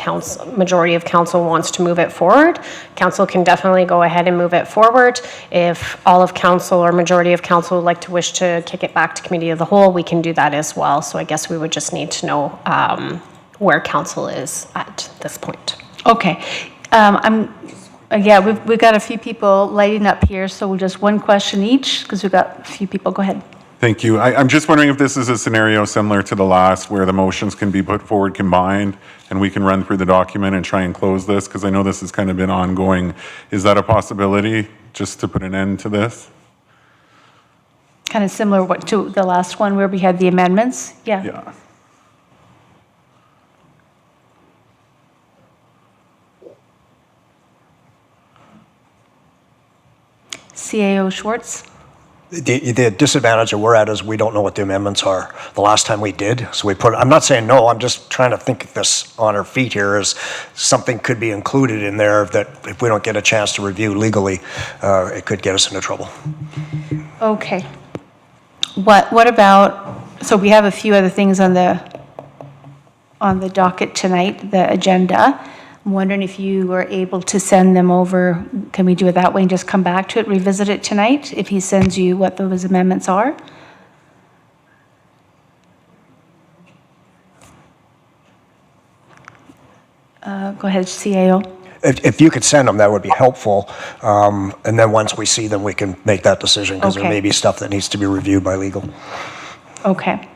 majority of council wants to move it forward, council can definitely go ahead and move it forward. If all of council or majority of council would like to wish to kick it back to committee of the whole, we can do that as well. So I guess we would just need to know where council is at this point. Okay. Yeah, we've got a few people lighting up here, so we'll just one question each, because we've got a few people. Go ahead. Thank you. I'm just wondering if this is a scenario similar to the last where the motions can be put forward combined and we can run through the document and try and close this, because I know this has kind of been ongoing. Is that a possibility, just to put an end to this? Kind of similar to the last one where we had the amendments? Yeah. Yeah. CAO Schwartz? The disadvantage that we're at is we don't know what the amendments are. The last time we did, so I'm not saying no, I'm just trying to think of this on our feet here, as something could be included in there that if we don't get a chance to review legally, it could get us into trouble. Okay. What about, so we have a few other things on the docket tonight, the agenda. I'm wondering if you were able to send them over. Can we do it that way and just come back to it, revisit it tonight, if he sends you what those amendments are? Go ahead, CAO. If you could send them, that would be helpful. And then once we see them, we can make that decision, because there Okay. may be stuff that needs to be reviewed by legal. Okay.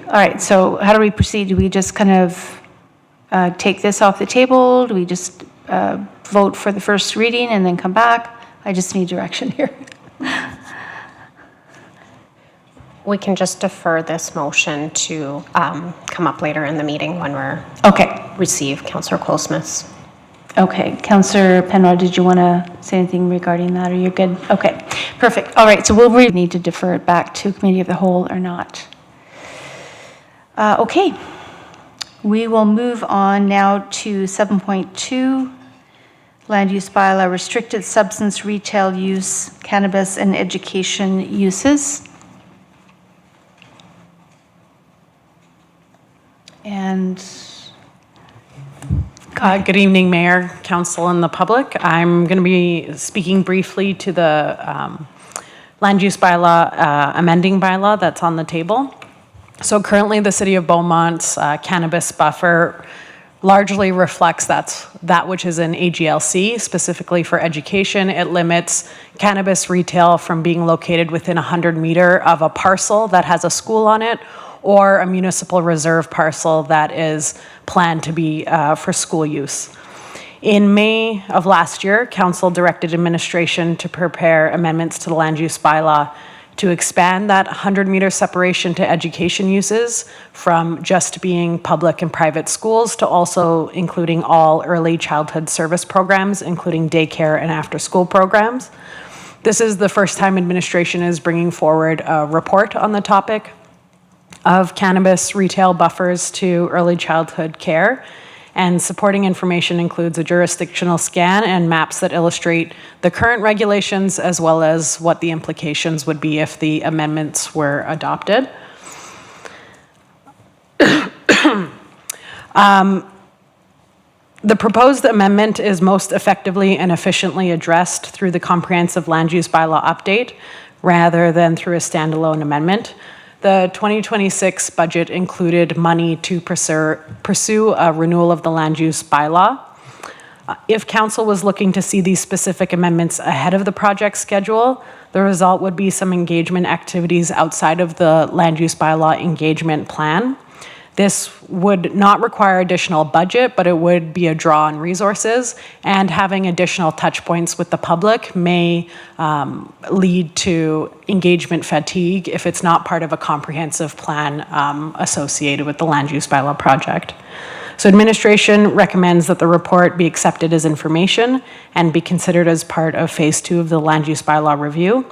All right, so how do we proceed? Do we just kind of take this off the table? Do we just vote for the first reading and then come back? I just need direction here. We can just defer this motion to come up later in the meeting when we're Okay, receive Councillor Cole-Smith's. okay. Councillor Penrod, did you want to say anything regarding that, or you're good? Okay, perfect. All right, so we'll need to defer it back to committee of the whole or not. Okay. We will move on now to 7.2, land use bylaw, restricted substance retail use, cannabis and education uses. And Good evening, Mayor, Council, and the public. I'm going to be speaking briefly to the land use bylaw, amending bylaw that's on the table. So currently, the City of Beaumont's cannabis buffer largely reflects that which is in AGLC, specifically for education. It limits cannabis retail from being located within 100 meter of a parcel that has a school on it, or a municipal reserve parcel that is planned to be for school use. In May of last year, Council directed administration to prepare amendments to the land use bylaw to expand that 100-meter separation to education uses from just being public and private schools to also including all early childhood service programs, including daycare and after-school programs. This is the first time administration is bringing forward a report on the topic of cannabis retail buffers to early childhood care. And supporting information includes a jurisdictional scan and maps that illustrate the current regulations as well as what the implications would be if the amendments were adopted. The proposed amendment is most effectively and efficiently addressed through the comprehensive land use bylaw update rather than through a standalone amendment. The 2026 budget included money to pursue a renewal of the land use bylaw. If council was looking to see these specific amendments ahead of the project schedule, the result would be some engagement activities outside of the land use bylaw engagement plan. This would not require additional budget, but it would be a draw on resources, and having additional touch points with the public may lead to engagement fatigue if it's not part of a comprehensive plan associated with the land use bylaw project. So administration recommends that the report be accepted as information and be considered as part of phase 2 of the land use bylaw review.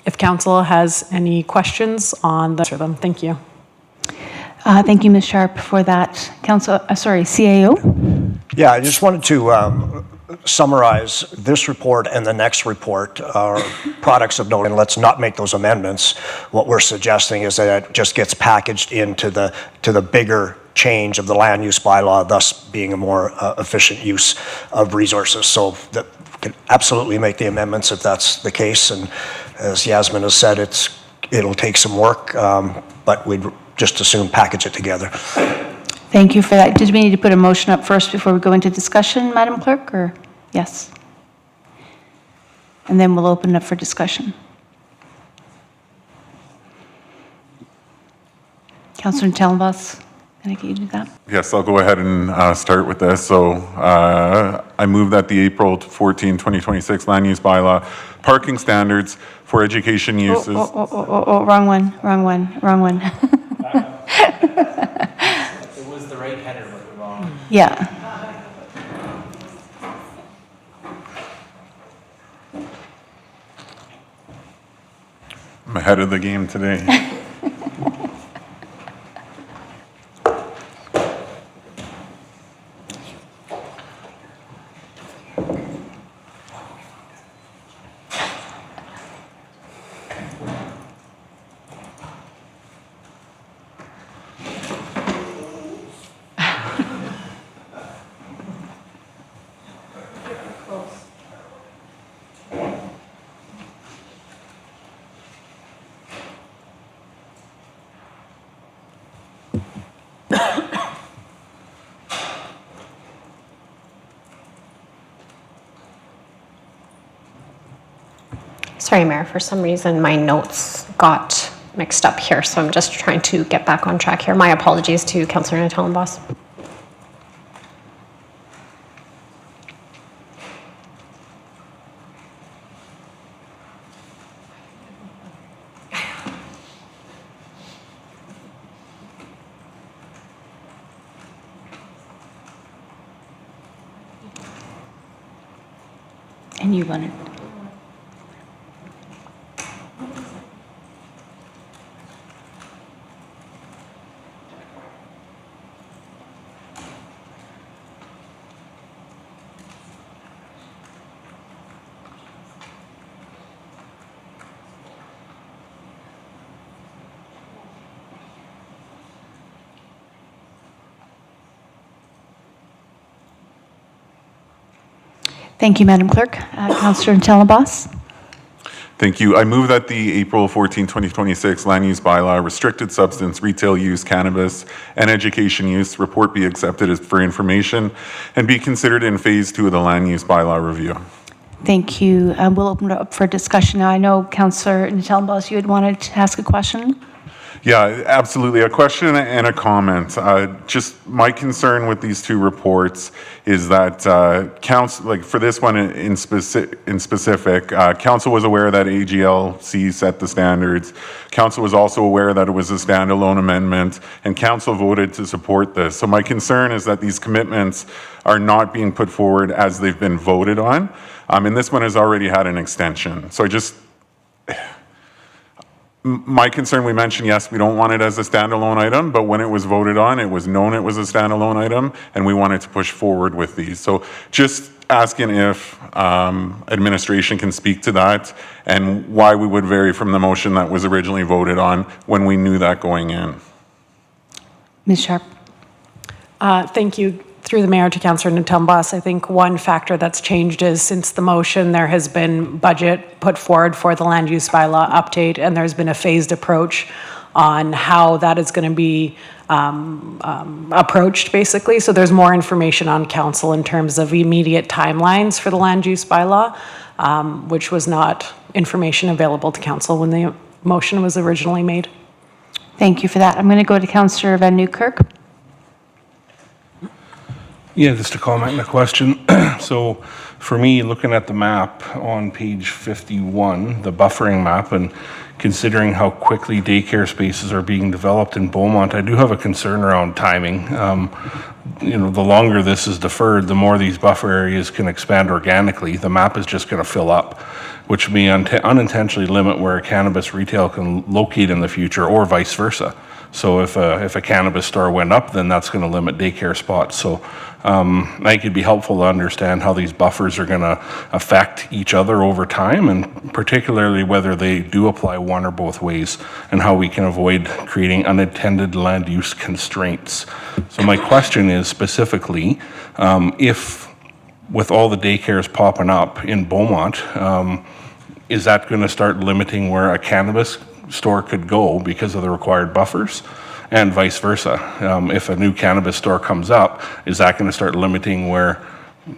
If council has any questions on the, answer them. Thank you. thank you, Ms. Sharp, for that. CAO? Yeah, I just wanted to summarize this report and the next report are products of note, and let's not make those amendments. What we're suggesting is that it just gets packaged into the bigger change of the land use bylaw, thus being a more efficient use of resources. So that we can absolutely make the amendments if that's the case. And as Yasmin has said, it'll take some work, but we'd just as soon package it together. Thank you for that. Did we need to put a motion up first before we go into discussion, Madam Clerk, or yes? And then we'll open up for discussion. Councilor Tellenbos, can I get you to do that? Yes, I'll go ahead and start with this. So I move that the April 14, 2026 land use bylaw parking standards for education uses. Wrong one. It was the right header, but the wrong. Yeah. I'm ahead of the game today. Sorry, Mayor, for some reason my notes got mixed up here, so I'm just trying to get back on track here. My apologies to Councillor Tellenbos. And you wanted. Thank you, Madam Clerk. Councillor Tellenboss? Thank you. I move that the April 14, 2026 land use bylaw, restricted substance, retail use, cannabis, and education use report be accepted as for information and be considered in phase 2 of the land use bylaw review. Thank you. We'll open it up for discussion now. I know, Councillor Tellenboss, you had wanted to ask a question? Yeah, absolutely. A question and a comment. Just my concern with these two reports is that council, like for this one in specific, council was aware that AGLC set the standards. Council was also aware that it was a standalone amendment, and council voted to support this. So my concern is that these commitments are not being put forward as they've been voted on, and this one has already had an extension. So my concern, we mentioned, yes, we don't want it as a standalone item, but when it was voted on, it was known it was a standalone item, and we wanted to push forward with these. So just asking if administration can speak to that and why we would vary from the motion that was originally voted on when we knew that going in. Ms. Sharp? Thank you. Through the mayor to Councillor Tellenboss, I think one factor that's changed is since the motion, there has been budget put forward for the land use bylaw update, and there's been a phased approach on how that is going to be approached, basically. So there's more information on council in terms of immediate timelines for the land use bylaw, which was not information available to council when the motion was originally made. Thank you for that. I'm going to go to Councillor Van Newkirk. Yeah, just a comment and a question. So for me, looking at the map on page 51, the buffering map, and considering how quickly daycare spaces are being developed in Beaumont, I do have a concern around timing. The longer this is deferred, the more these buffer areas can expand organically. The map is just going to fill up, which may unintentionally limit where a cannabis retail can locate in the future, or vice versa. So if a cannabis store went up, then that's going to limit daycare spots. So I think it'd be helpful to understand how these buffers are going to affect each other over time, and particularly whether they do apply one or both ways, and how we can avoid creating unintended land use constraints. So my question is specifically, if with all the daycares popping up in Beaumont, is that going to start limiting where a cannabis store could go because of the required buffers, and vice versa? If a new cannabis store comes up, is that going to start limiting where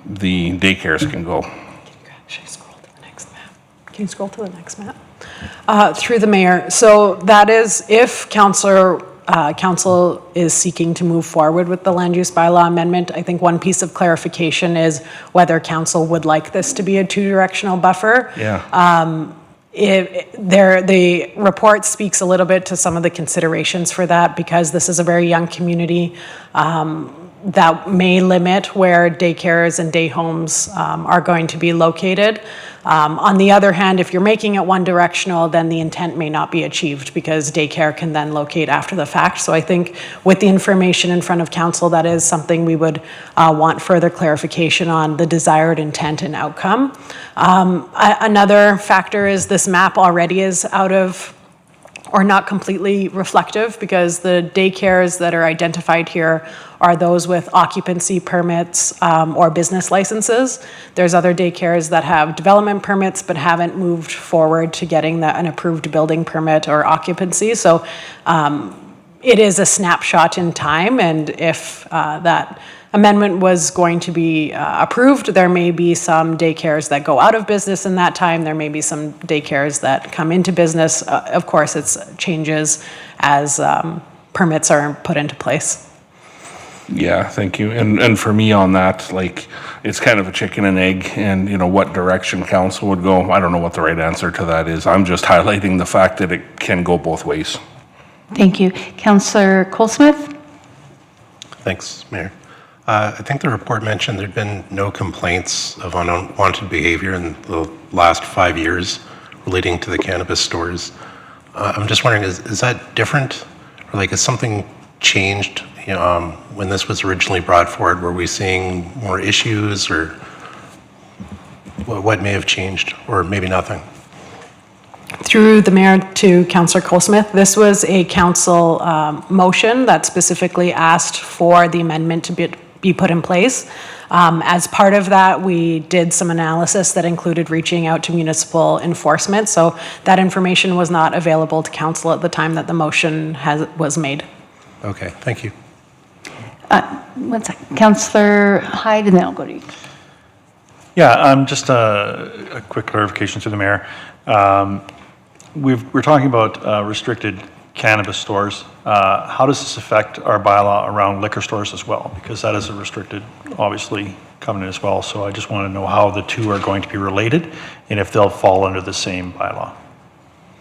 the daycares can go? Should I scroll to the next map? Can you scroll to the next map? Through the mayor. So that is if council is seeking to move forward with the land use bylaw amendment. I think one piece of clarification is whether council would like this to be a two-directional buffer. Yeah. The report speaks a little bit to some of the considerations for that, because this is a very young community that may limit where daycares and day homes are going to be located. On the other hand, if you're making it one directional, then the intent may not be achieved, because daycare can then locate after the fact. So I think with the information in front of council, that is something we would want further clarification on, the desired intent and outcome. Another factor is this map already is out of, or not completely reflective, because the daycares that are identified here are those with occupancy permits or business licenses. There's other daycares that have development permits but haven't moved forward to getting an approved building permit or occupancy. So it is a snapshot in time, and if that amendment was going to be approved, there may be some daycares that go out of business in that time. There may be some daycares that come into business. Of course, it changes as permits are put into place. Yeah, thank you. And for me on that, like, it's kind of a chicken and egg, and what direction council would go. I don't know what the right answer to that is. I'm just highlighting the fact that it can go both ways. Thank you. Councillor Colesmith? Thanks, Mayor. I think the report mentioned there'd been no complaints of unwanted behavior in the last 5 years relating to the cannabis stores. I'm just wondering, is that different? Or has something changed when this was originally brought forward? Were we seeing more issues, or what may have changed, or maybe nothing? Through the mayor to Councillor Colesmith, this was a council motion that specifically asked for the amendment to be put in place. As part of that, we did some analysis that included reaching out to municipal enforcement. So that information was not available to council at the time that the motion was made. Okay, thank you. One second. Councillor Hyde, and then I'll go to you. Yeah, just a quick clarification to the mayor. We're talking about restricted cannabis stores. How does this affect our bylaw around liquor stores as well? Because that is a restricted, obviously, covenant as well. So I just want to know how the two are going to be related and if they'll fall under the same bylaw.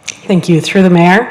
Thank you. Through the mayor.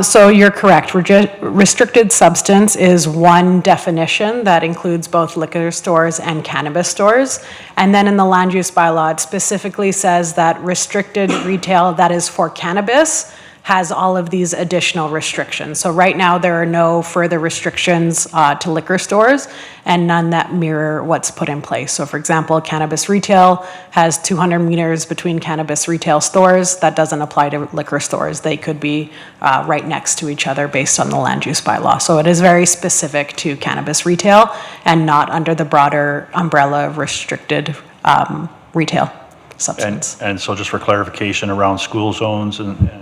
So you're correct. Restricted substance is one definition that includes both liquor stores and cannabis stores. And then in the land use bylaw, it specifically says that restricted retail that is for cannabis has all of these additional restrictions. So right now, there are no further restrictions to liquor stores and none that mirror what's put in place. So for example, cannabis retail has 200 meters between cannabis retail stores. That doesn't apply to liquor stores. They could be right next to each other based on the land use bylaw. So it is very specific to cannabis retail and not under the broader umbrella of restricted retail substance. And so just for clarification around school zones and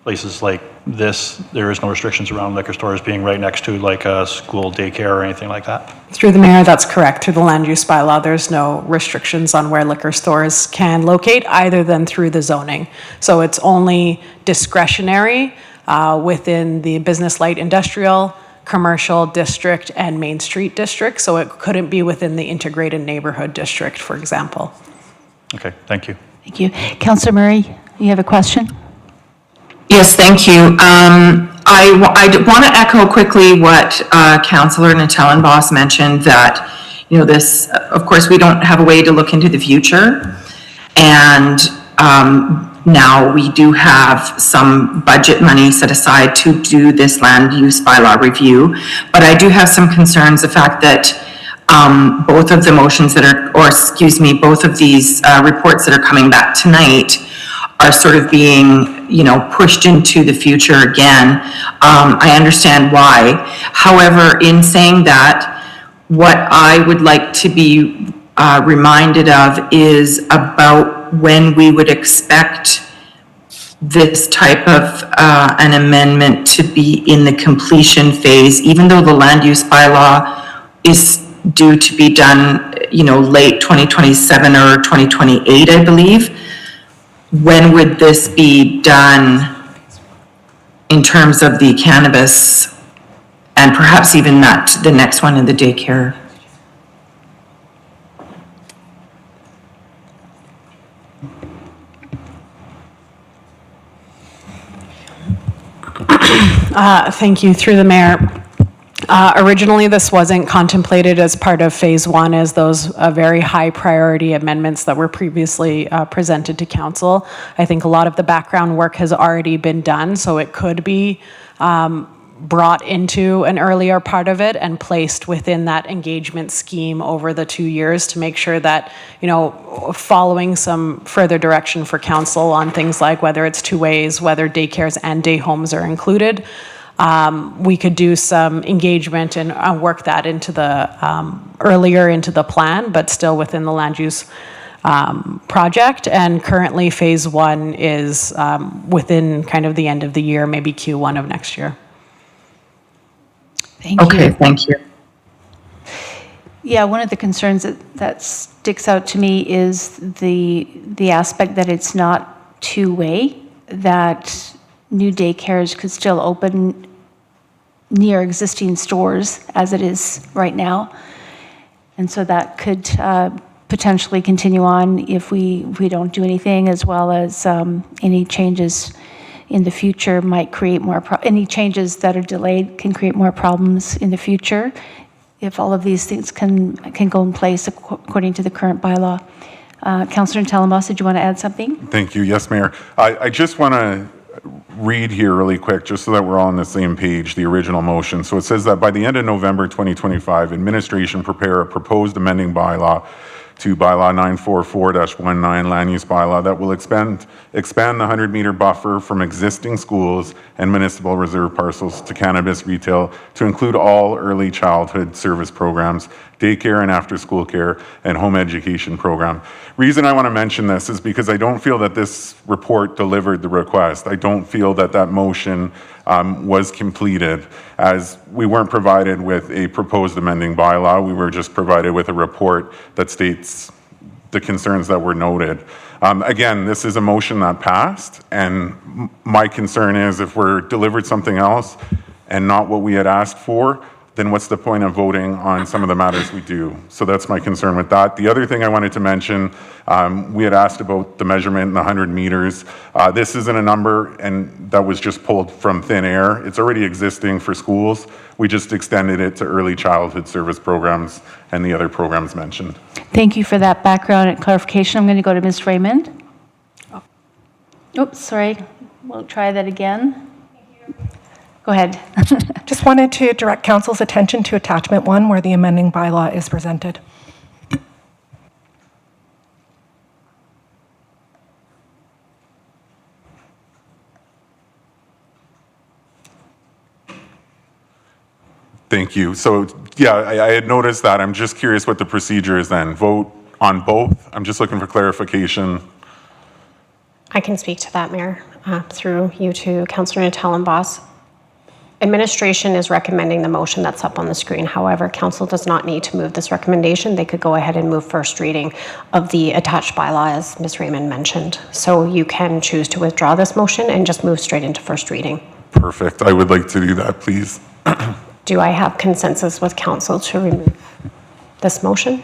places like this, there is no restrictions around liquor stores being right next to like a school daycare or anything like that? Through the mayor, that's correct. Through the land use bylaw, there's no restrictions on where liquor stores can locate other than through the zoning. So it's only discretionary within the business light industrial, commercial district, and Main Street district. So it couldn't be within the integrated neighborhood district, for example. Okay, thank you. Thank you. Councillor Murray, you have a question? Yes, thank you. I want to echo quickly what Councillor Natellenboss mentioned, that, you know, this, of course, we don't have a way to look into the future. And now we do have some budget money set aside to do this land use bylaw review. But I do have some concerns, the fact that both of the motions that are, or excuse me, both of these reports that are coming back tonight are sort of being, you know, pushed into the future again. I understand why. However, in saying that, what I would like to be reminded of is about when we would expect this type of an amendment to be in the completion phase, even though the land use bylaw is due to be done, you know, late 2027 or 2028, I believe. When would this be done in terms of the cannabis and perhaps even that, the next one in the daycare? Thank you. Through the mayor. Originally, this wasn't contemplated as part of phase one as those very high priority amendments that were previously presented to council. I think a lot of the background work has already been done, so it could be brought into an earlier part of it and placed within that engagement scheme over the 2 years to make sure that, you know, following some further direction for council on things like whether it's two ways, whether daycares and day homes are included. We could do some engagement and work that into the earlier into the plan, but still within the land use project. And currently, phase one is within kind of the end of the year, maybe Q1 of next year. Thank you. Okay, thank you. Yeah, one of the concerns that sticks out to me is the aspect that it's not two-way, that new daycares could still open near existing stores as it is right now. And so that could potentially continue on if we don't do anything, as well as any changes in the future might create more, any changes that are delayed can create more problems in the future if all of these things can go in place according to the current bylaw. Councillor Natellenboss, did you want to add something? Thank you. Yes, Mayor. I just want to read here really quick, just so that we're all on the same page, the original motion. So it says that by the end of November 2025, administration prepare a proposed amending bylaw to bylaw 944-19 land use bylaw that will expand the 100-meter buffer from existing schools and municipal reserve parcels to cannabis retail to include all early childhood service programs, daycare and after-school care, and home education program. Reason I want to mention this is because I don't feel that this report delivered the request. I don't feel that that motion was completed, as we weren't provided with a proposed amending bylaw. We were just provided with a report that states the concerns that were noted. Again, this is a motion that passed, and my concern is if we're delivered something else and not what we had asked for, then what's the point of voting on some of the matters we do? So that's my concern with that. The other thing I wanted to mention, we had asked about the measurement in the 100 meters. This isn't a number, and that was just pulled from thin air. It's already existing for schools. We just extended it to early childhood service programs and the other programs mentioned. Thank you for that background and clarification. I'm going to go to Ms. Raymond. Oops, sorry. We'll try that again. Go ahead. Just wanted to direct council's attention to attachment 1 where the amending bylaw is presented. Thank you. So yeah, I had noticed that. I'm just curious what the procedure is then. Vote on both? I'm just looking for clarification. I can speak to that, Mayor, through you to Councillor Natellenbos. Administration is recommending the motion that's up on the screen. However, council does not need to move this recommendation. They could go ahead and move first reading of the attached bylaw, as Ms. Raymond mentioned. So you can choose to withdraw this motion and just move straight into first reading. Perfect. I would like to do that, please. Do I have consensus with council to remove this motion?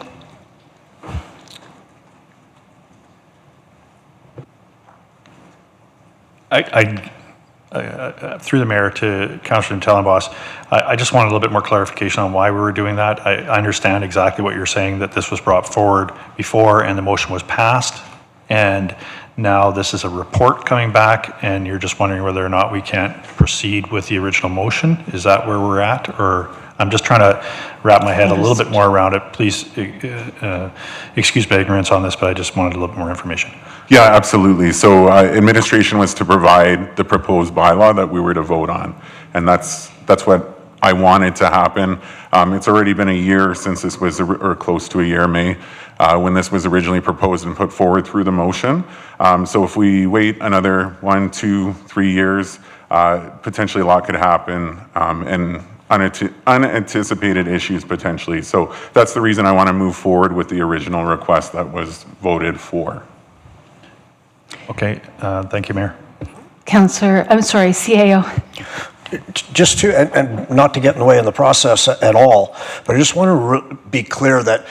Through the mayor to Councillor Natellenbos, I just wanted a little bit more clarification on why we were doing that. I understand exactly what you're saying, that this was brought forward before and the motion was passed, and now this is a report coming back, and you're just wondering whether or not we can't proceed with the original motion. Is that where we're at? Or I'm just trying to wrap my head a little bit more around it. Please excuse my ignorance on this, but I just wanted a little bit more information. Yeah, absolutely. So administration was to provide the proposed bylaw that we were to vote on. And that's what I wanted to happen. It's already been a year since this was, or close to a year, May, when this was originally proposed and put forward through the motion. So if we wait another 1, 2, 3 years, potentially a lot could happen, and unanticipated issues potentially. So that's the reason I want to move forward with the original request that was voted for. Okay, thank you, Mayor. Councillor, I'm sorry, CAO. Just to, and not to get in the way of the process at all, but I just want to be clear that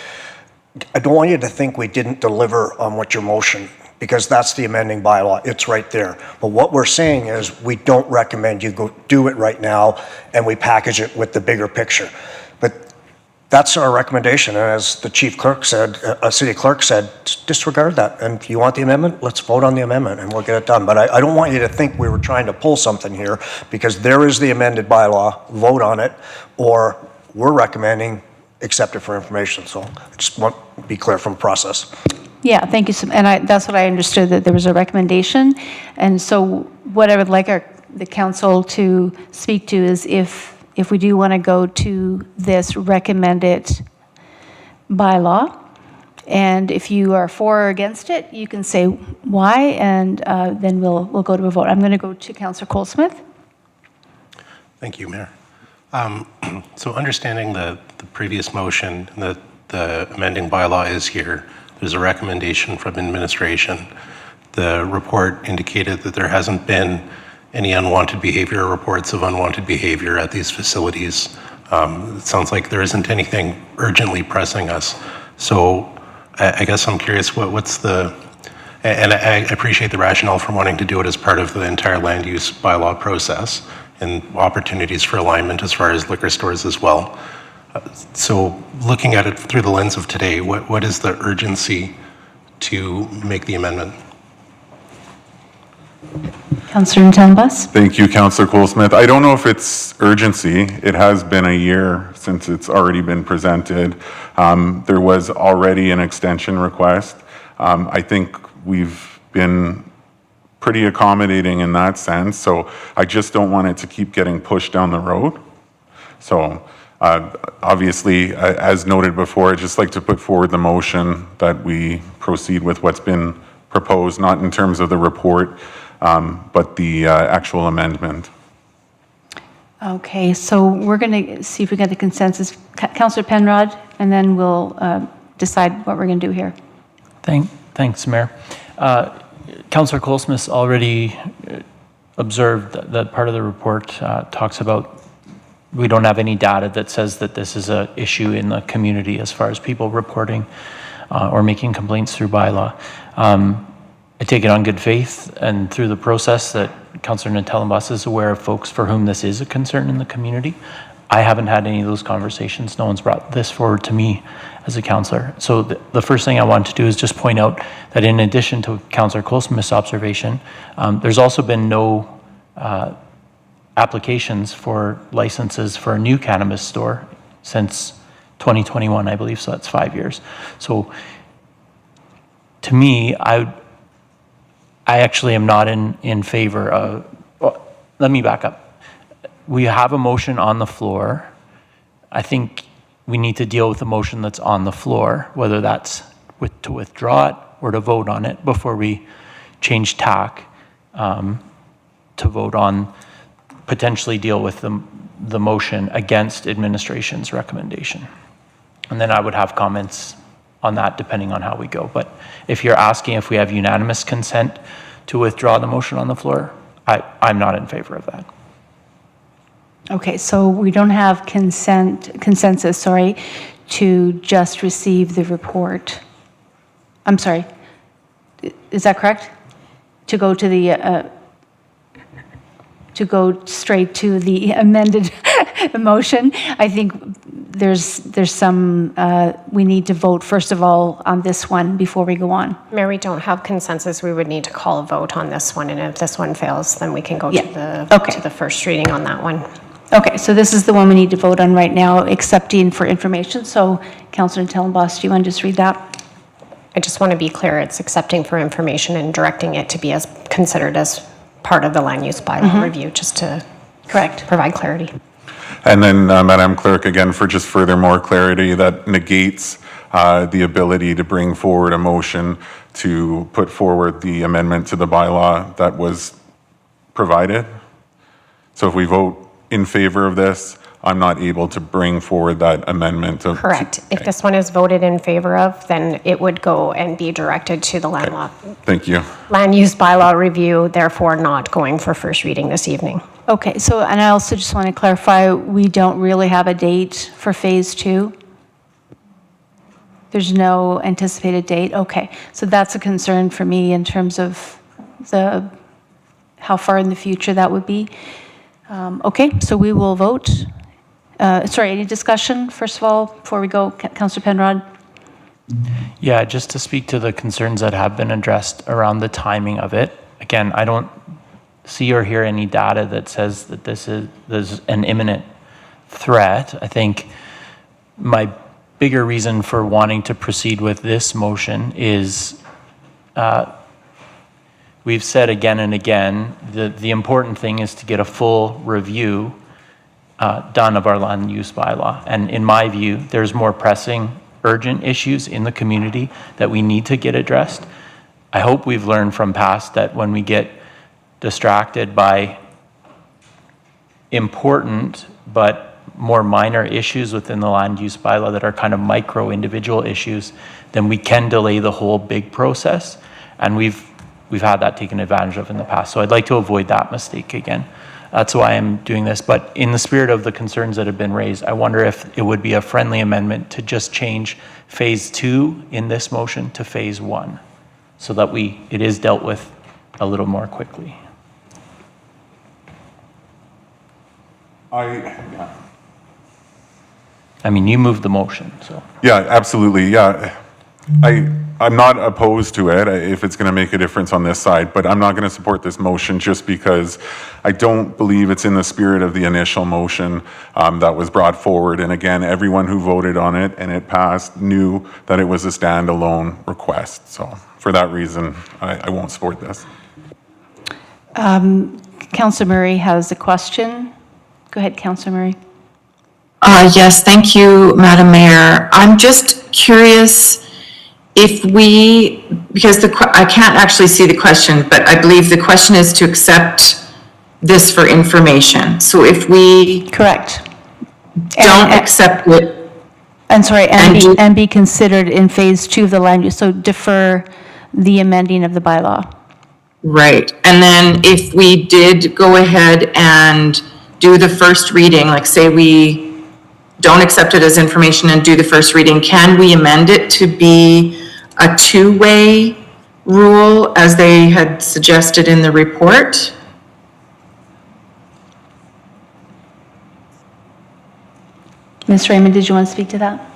I don't want you to think we didn't deliver on what your motion, because that's the amending bylaw. It's right there. But what we're saying is we don't recommend you go do it right now and we package it with the bigger picture. But that's our recommendation. And as the chief clerk said, city clerk said, disregard that. And if you want the amendment, let's vote on the amendment and we'll get it done. But I don't want you to think we were trying to pull something here, because there is the amended bylaw, vote on it, or we're recommending accept it for information. So I just want to be clear from process. Yeah, thank you. And that's what I understood, that there was a recommendation. And so what I would like the council to speak to is if we do want to go to this recommended bylaw, and if you are for or against it, you can say why, and then we'll go to a vote. I'm going to go to Councillor Colesmith. Thank you, Mayor. So understanding the previous motion, that the amending bylaw is here, there's a recommendation from administration. The report indicated that there hasn't been any unwanted behavior or reports of unwanted behavior at these facilities. It sounds like there isn't anything urgently pressing us. So I guess I'm curious, what's the, and I appreciate the rationale for wanting to do it as part of the entire land use bylaw process and opportunities for alignment as far as liquor stores as well. So looking at it through the lens of today, what is the urgency to make the amendment? Councillor Ntalbas? Thank you, Councillor Colesmith. I don't know if it's urgency. It has been a year since it's already been presented. There was already an extension request. I think we've been pretty accommodating in that sense, so I just don't want it to keep getting pushed down the road. So obviously, as noted before, I'd just like to put forward the motion that we proceed with what's been proposed, not in terms of the report, but the actual amendment. Okay, so we're going to see if we get a consensus. Councillor Penrod, and then we'll decide what we're going to do here. Thanks, Mayor. Councillor Colesmith already observed that part of the report talks about we don't have any data that says that this is an issue in the community as far as people reporting or making complaints through bylaw. I take it on good faith and through the process that Councillor Ntalbas is aware of folks for whom this is a concern in the community. I haven't had any of those conversations. No one's brought this forward to me as a councillor. So the first thing I want to do is just point out that in addition to Councillor Colesmith's observation, there's also been no applications for licenses for a new cannabis store since 2021, I believe, so that's 5 years. So to me, I actually am not in favor of, well, let me back up. We have a motion on the floor. I think we need to deal with the motion that's on the floor, whether that's to withdraw it or to vote on it before we change tack to vote on, potentially deal with the motion against administration's recommendation. And then I would have comments on that depending on how we go. But if you're asking if we have unanimous consent to withdraw the motion on the floor, I'm not in favor of that. Okay, so we don't have consensus, to just receive the report. I'm sorry, is that correct? To go to the, to go straight to the amended motion? I think there's some, we need to vote first of all on this one before we go on. Mayor, we don't have consensus. We would need to call a vote on this one, and if this one fails, then we can go to the first reading on that one. Okay, so this is the one we need to vote on right now, accepting for information. So Councillor Ntalbas, do you want to just read that? I just want to be clear, it's accepting for information and directing it to be considered as part of the land use bylaw review, just to provide clarity. And then, Madam Clerk, again, for just further more clarity, that negates the ability to bring forward a motion to put forward the amendment to the bylaw that was provided. So if we vote in favor of this, I'm not able to bring forward that amendment. Correct. If this one is voted in favor of, then it would go and be directed to the land Thank you. land use bylaw review, therefore not going for first reading this evening. Okay, so, and I also just want to clarify, we don't really have a date for phase 2? There's no anticipated date? Okay, so that's a concern for me in terms of how far in the future that would be. Okay, so we will vote. Sorry, any discussion, first of all, before we go? Councillor Penrod? Yeah, just to speak to the concerns that have been addressed around the timing of it. Again, I don't see or hear any data that says that there's an imminent threat. I think my bigger reason for wanting to proceed with this motion is we've said again and again, the important thing is to get a full review done of our land use bylaw. And in my view, there's more pressing, urgent issues in the community that we need to get addressed. I hope we've learned from past that when we get distracted by important but more minor issues within the land use bylaw that are kind of micro individual issues, then we can delay the whole big process. And we've had that taken advantage of in the past. So I'd like to avoid that mistake again. That's why I'm doing this. But in the spirit of the concerns that have been raised, I wonder if it would be a friendly amendment to just change phase 2 in this motion to phase 1 so that it is dealt with a little more quickly. I mean, you moved the motion, so. Yeah, absolutely. Yeah. I'm not opposed to it if it's going to make a difference on this side, but I'm not going to support this motion just because I don't believe it's in the spirit of the initial motion that was brought forward. And again, everyone who voted on it and it passed knew that it was a standalone request. So for that reason, I won't support this. Councillor Murray has a question. Go ahead, Councillor Murray. Yes, thank you, Madam Mayor. I'm just curious if we, because I can't actually see the question, but I believe the question is to accept this for information. So if we Correct. don't accept it, And sorry, And- and be considered in phase 2 of the land use, so defer the amending of the bylaw. right, and then if we did go ahead and do the first reading, like say we don't accept it as information and do the first reading, can we amend it to be a two-way rule as they had suggested in the report? Ms. Raymond, did you want to speak to that?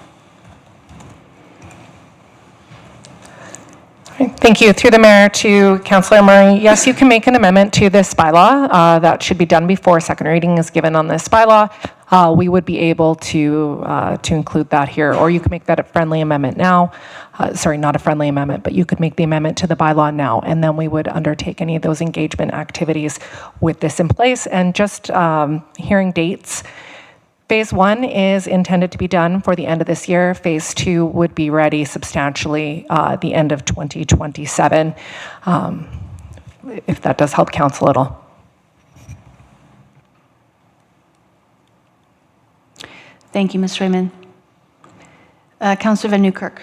Thank you. Through the mayor to Councillor Murray. Yes, you can make an amendment to this bylaw. That should be done before second reading is given on this bylaw. We would be able to include that here, or you can make that a friendly amendment now. Sorry, not a friendly amendment, but you could make the amendment to the bylaw now, and then we would undertake any of those engagement activities with this in place. And just hearing dates. Phase 1 is intended to be done for the end of this year. Phase 2 would be ready substantially the end of 2027, if that does help council at all. Thank you, Ms. Raymond. Councillor Van Newkirk.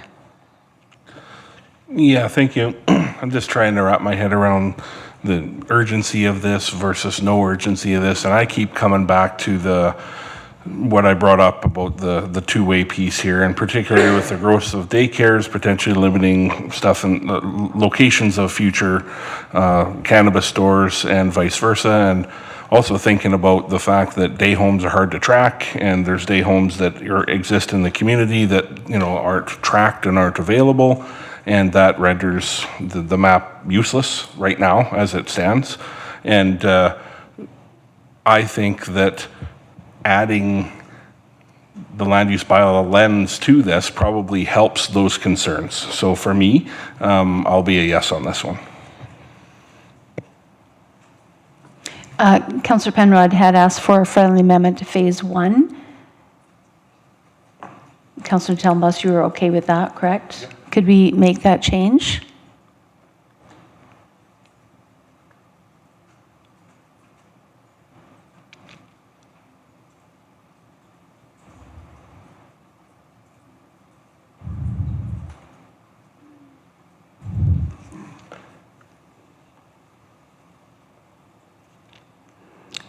Yeah, thank you. I'm just trying to wrap my head around the urgency of this versus no urgency of this, and I keep coming back to what I brought up about the two-way piece here, and particularly with the growth of daycares, potentially limiting stuff in locations of future cannabis stores and vice versa, and also thinking about the fact that day homes are hard to track, and there's day homes that exist in the community that aren't tracked and aren't available, and that renders the map useless right now as it stands. And I think that adding the land use bylaw lens to this probably helps those concerns. So for me, I'll be a yes on this one. Councillor Penrod had asked for a friendly amendment to phase 1. Councillor Telmbos, you were okay with that, correct? Yep. Could we make that change?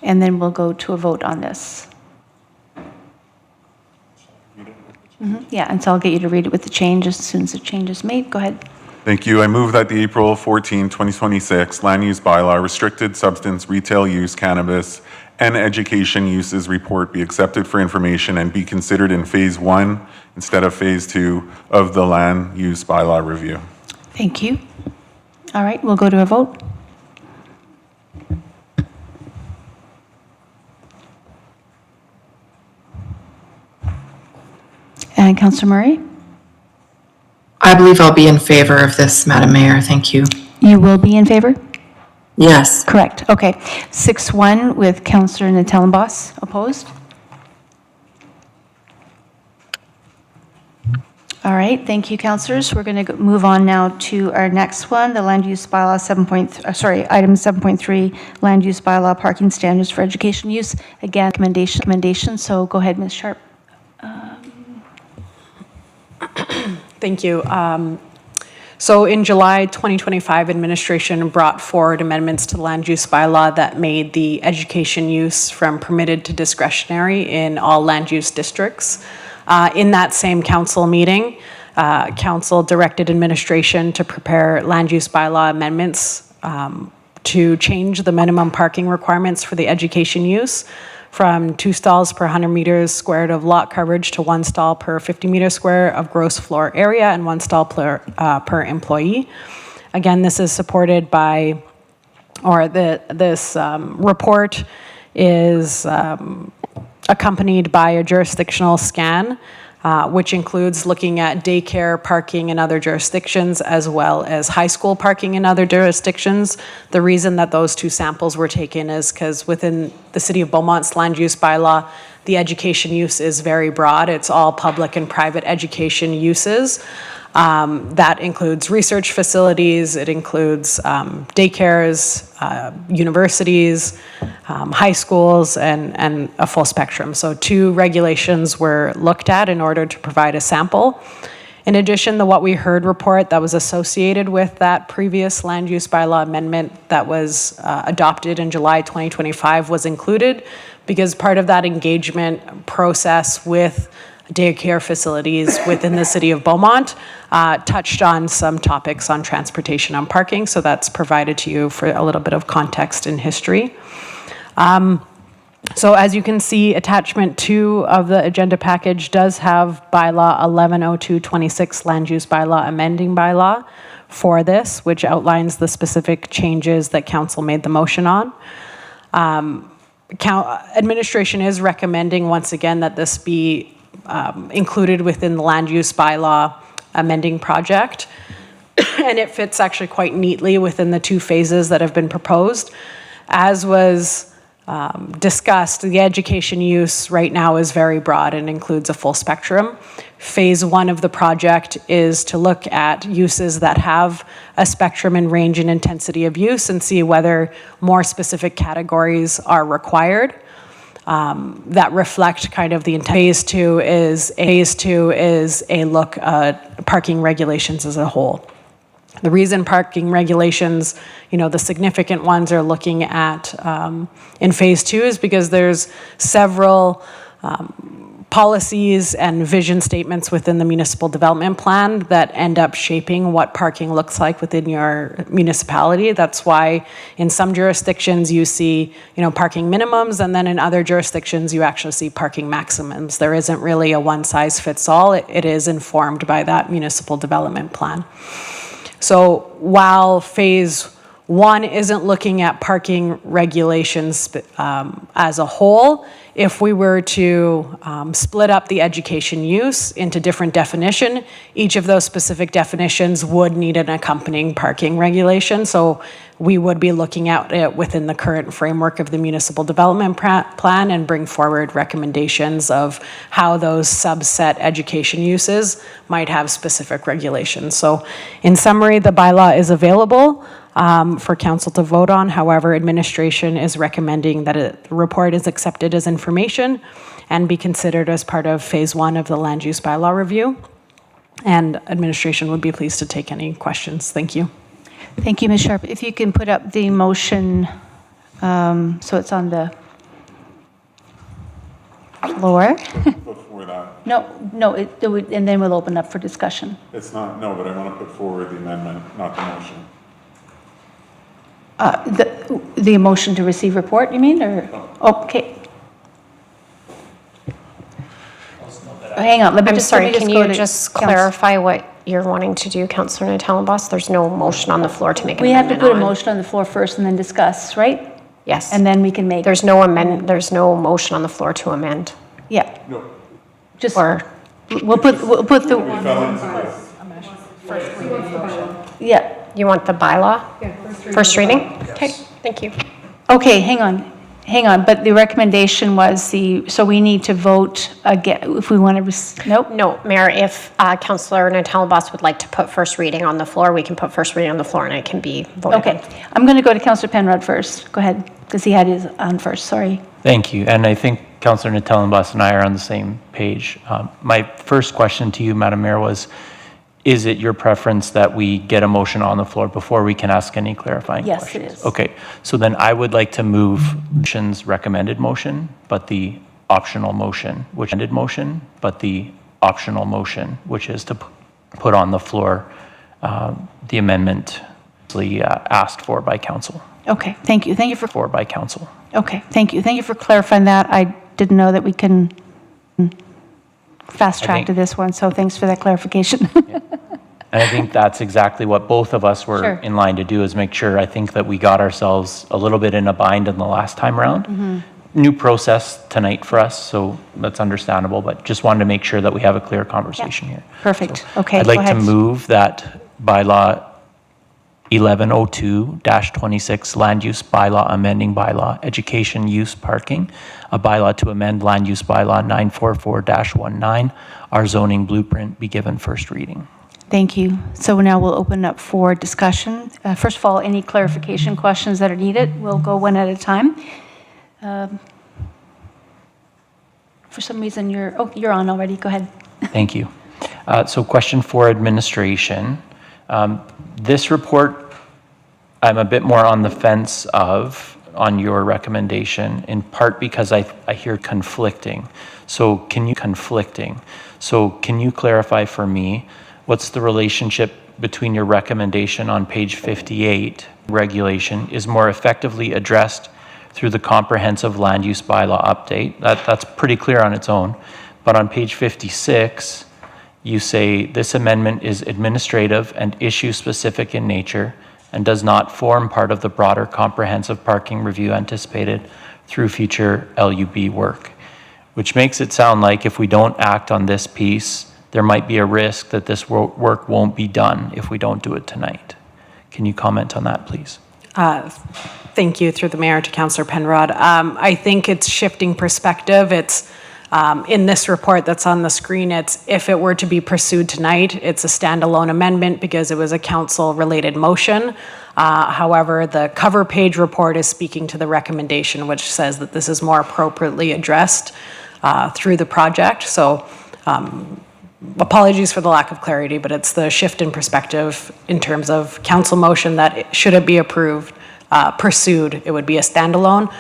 And then we'll go to a vote on this. Yeah, and so I'll get you to read it with the change as soon as the change is made. Go ahead. Thank you. I move that the April 14, 2026 land use bylaw restricted substance retail use cannabis and education uses report be accepted for information and be considered in phase 1 instead of phase 2 of the land use bylaw review. Thank you. All right, we'll go to a vote. And Councillor Murray? I believe I'll be in favor of this, Madam Mayor. Thank you. You will be in favor? Yes. Correct. Okay. 6-1 with Councillor Natellenbos opposed. All right. Thank you, councillors. We're going to move on now to our next one, the land use bylaw item 7.3, land use bylaw parking standards for education use. Again, recommendation. So go ahead, Ms. Sharp. Thank you. So in July 2025, administration brought forward amendments to the land use bylaw that made the education use from permitted to discretionary in all land use districts. In that same council meeting, council directed administration to prepare land use bylaw amendments to change the minimum parking requirements for the education use from 2 stalls per 100 meters squared of lot coverage to 1 stall per 50 meters square of gross floor area and 1 stall per employee. Again, this is supported by, or this report is accompanied by a jurisdictional scan, which includes looking at daycare parking in other jurisdictions as well as high school parking in other jurisdictions. The reason that those two samples were taken is because within the City of Beaumont's land use bylaw, the education use is very broad. It's all public and private education uses. That includes research facilities, it includes daycares, universities, high schools, and a full spectrum. So 2 regulations were looked at in order to provide a sample. In addition, the What We Heard report that was associated with that previous land use bylaw amendment that was adopted in July 2025 was included because part of that engagement process with daycare facilities within the City of Beaumont touched on some topics on transportation and parking, so that's provided to you for a little bit of context and history. So as you can see, attachment 2 of the agenda package does have bylaw 110226 land use bylaw amending bylaw for this, which outlines the specific changes that council made the motion on. Administration is recommending once again that this be included within the land use bylaw amending project. And it fits actually quite neatly within the 2 phases that have been proposed. As was discussed, the education use right now is very broad and includes a full spectrum. Phase 1 of the project is to look at uses that have a spectrum in range and intensity of use and see whether more specific categories are required. That reflect kind of the intent. Phase 2 is a look at parking regulations as a whole. The reason parking regulations, the significant ones are looking at in phase 2 is because there's several policies and vision statements within the municipal development plan that end up shaping what parking looks like within your municipality. That's why in some jurisdictions you see, parking minimums, and then in other jurisdictions you actually see parking maximums. There isn't really a one size fits all. It is informed by that municipal development plan. So while phase 1 isn't looking at parking regulations as a whole, if we were to split up the education use into different definition, each of those specific definitions would need an accompanying parking regulation. So we would be looking at it within the current framework of the municipal development plan and bring forward recommendations of how those subset education uses might have specific regulations. So in summary, the bylaw is available for council to vote on. However, administration is recommending that the report is accepted as information and be considered as part of phase 1 of the land use bylaw review. And administration would be pleased to take any questions. Thank you. Thank you, Ms. Sharp. If you can put up the motion, so it's on the floor. Before that, No, and then we'll open up for discussion. it's not, no, but I want to put forward the amendment, not the motion. The motion to receive report, you mean, or? Okay. Hang on, let me I'm just sorry, go can to you just Council- clarify what you're wanting to do, Councillor Natalenbas? There's no motion on the floor to make an We have to amendment put a on. motion on the floor first and then discuss, right? Yes. And then we can make. There's no motion on the floor to amend. Yeah. Just, Or, we'll put the. Yeah. you want the bylaw? First reading? Okay, thank you. Okay, hang on, but the recommendation was so we need to vote again, if we want to, nope? No, Mayor, if Councillor Natalenbas would like to put first reading on the floor, we can put first reading on the floor and it can be voted on. Okay, I'm going to go to Councillor Penrod first. Go ahead, because he had his on first, sorry. Thank you. And I think Councillor Natalenbas and I are on the same page. My first question to you, Madam Mayor, was, is it your preference that we get a motion on the floor before we can ask any clarifying questions? Yes, it is. Okay, so then I would like to move motion's recommended motion, but the optional motion, which is to put on the floor the amendment asked for by council. Okay, thank you. Thank you for, for by council. okay, thank you. Thank you for clarifying that. I didn't know that we can fast track think- to this one, so thanks for that clarification. And I think that's exactly what both of us were Sure. in line to do, is make sure, I think that we got ourselves a little bit in a bind in the last time round. New process tonight for us, so that's understandable, but just wanted to make sure that we have a clear conversation here. Perfect. Okay, I'd go like to ahead. move that bylaw 1102-26 land use bylaw amending bylaw education use parking, a bylaw to amend land use bylaw 944-19, our zoning blueprint, be given first reading. Thank you. So now we'll open up for discussion. First of all, any clarification questions that are needed, we'll go one at a time. For some reason, you're on already. Go ahead. Thank you. So question for administration. This report, I'm a bit more on the fence on your recommendation, in part because I hear conflicting. So can you clarify for me, what's the relationship between your recommendation on page 58, regulation, is more effectively addressed through the comprehensive land use bylaw update? That's pretty clear on its own. But on page 56, you say this amendment is administrative and issue-specific in nature and does not form part of the broader comprehensive parking review anticipated through future LUB work, which makes it sound like if we don't act on this piece, there might be a risk that this work won't be done if we don't do it tonight. Can you comment on that, please? Thank you, through the mayor, to Councillor Penrod. I think it's shifting perspective. It's in this report that's on the screen, it's if it were to be pursued tonight, it's a standalone amendment because it was a council-related motion. However, the cover page report is speaking to the recommendation, which says that this is more appropriately addressed through the project. So apologies for the lack of clarity, but it's the shift in perspective in terms of council motion that should it be approved, pursued, it would be a standalone.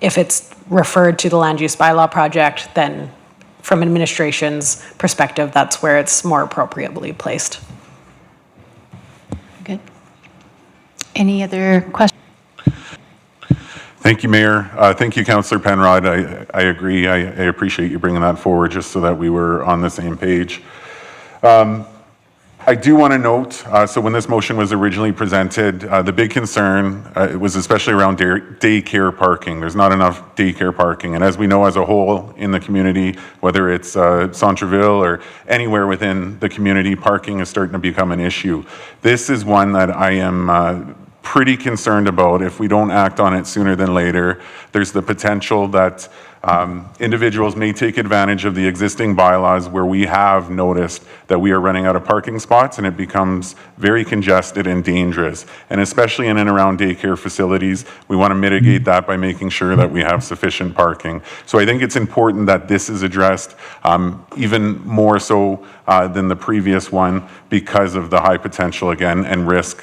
If it's referred to the land use bylaw project, then from administration's perspective, that's where it's more appropriately placed. Good. Any other questions? Thank you, Mayor. Thank you, Councillor Penrod. I agree. I appreciate you bringing that forward just so that we were on the same page. I do want to note, so when this motion was originally presented, the big concern was especially around daycare parking. There's not enough daycare parking. And as we know as a whole in the community, whether it's Centreville or anywhere within the community, parking is starting to become an issue. This is one that I am pretty concerned about. If we don't act on it sooner than later, there's the potential that individuals may take advantage of the existing bylaws where we have noticed that we are running out of parking spots and it becomes very congested and dangerous. And especially in and around daycare facilities, we want to mitigate that by making sure that we have sufficient parking. So I think it's important that this is addressed even more so than the previous one because of the high potential again and risk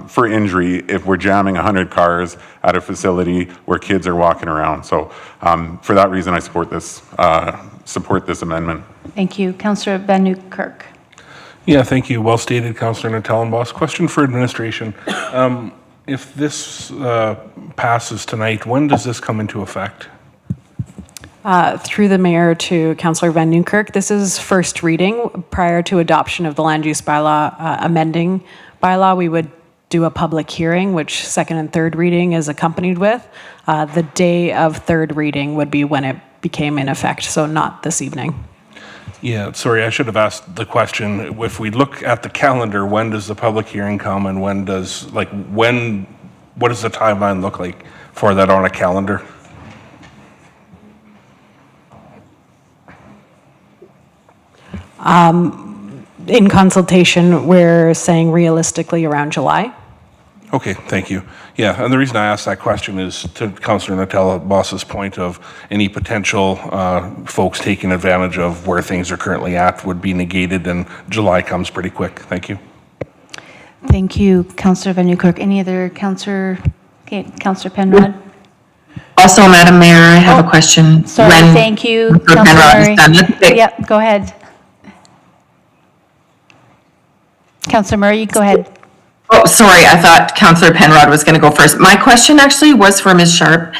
for injury if we're jamming 100 cars at a facility where kids are walking around. So for that reason, I support this amendment. Thank you. Councillor Van Newkirk. Yeah, thank you. Well stated, Councillor Natellenboss. Question for administration. If this passes tonight, when does this come into effect? Through the mayor to Councillor Van Newkirk, this is first reading. Prior to adoption of the land use bylaw amending bylaw, we would do a public hearing, which second and third reading is accompanied with. The day of third reading would be when it became in effect, so not this evening. Yeah, sorry, I should have asked the question. If we look at the calendar, when does the public hearing come and what does the timeline look like for that on a calendar? In consultation, we're saying realistically around July. Okay, thank you. Yeah, and the reason I asked that question is to Councillor Natellenboss's point of any potential folks taking advantage of where things are currently at would be negated, and July comes pretty quick. Thank you. Thank you, Councillor Van Newkirk. Any other Councillor? Okay, Councillor Penrod. Also, Madam Mayor, I have a question. Sorry, thank you, Councillor Penrod is done. Councillor Murray. Yep, go ahead. Councillor Murray, go ahead. Oh, sorry, I thought Councillor Penrod was going to go first. My question actually was for Ms. Sharp.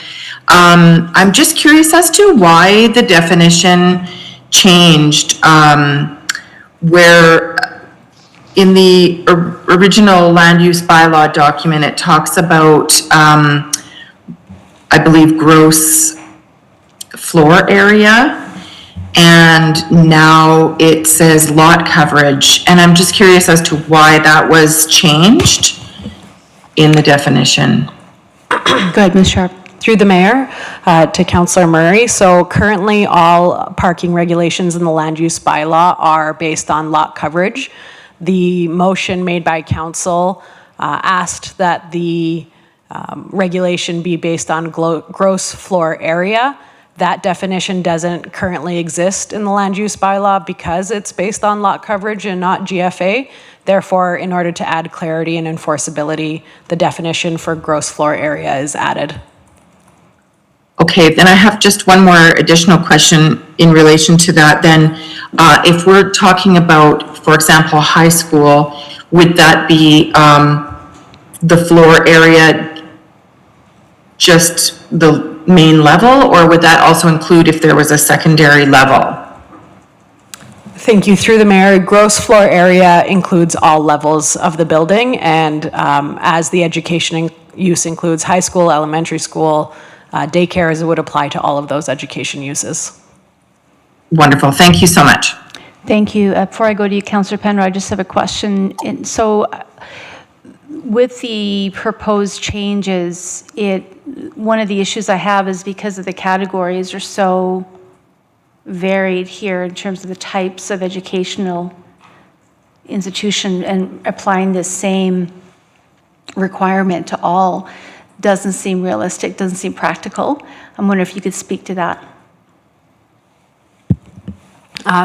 I'm just curious as to why the definition changed, where in the original land use bylaw document, it talks about, I believe, gross floor area, and now it says lot coverage, and I'm just curious as to why that was changed in the definition. Go ahead, Ms. Sharp. Through the mayor, to Councillor Murray. So currently, all parking regulations in the land use bylaw are based on lot coverage. The motion made by council asked that the regulation be based on gross floor area. That definition doesn't currently exist in the land use bylaw because it's based on lot coverage and not GFA. Therefore, in order to add clarity and enforceability, the definition for gross floor area is added. Okay, then I have just one more additional question in relation to that. Then, if we're talking about, for example, high school, would that be the floor area just the main level, or would that also include if there was a secondary level? Thank you. Through the mayor, gross floor area includes all levels of the building, and as the education use includes high school, elementary school, daycare, as it would apply to all of those education uses. Wonderful. Thank you so much. Thank you. Before I go to you, Councillor Penrod, I just have a question. So with the proposed changes, one of the issues I have is because of the categories are so varied here in terms of the types of educational institution, and applying this same requirement to all doesn't seem realistic, doesn't seem practical. I'm wondering if you could speak to that.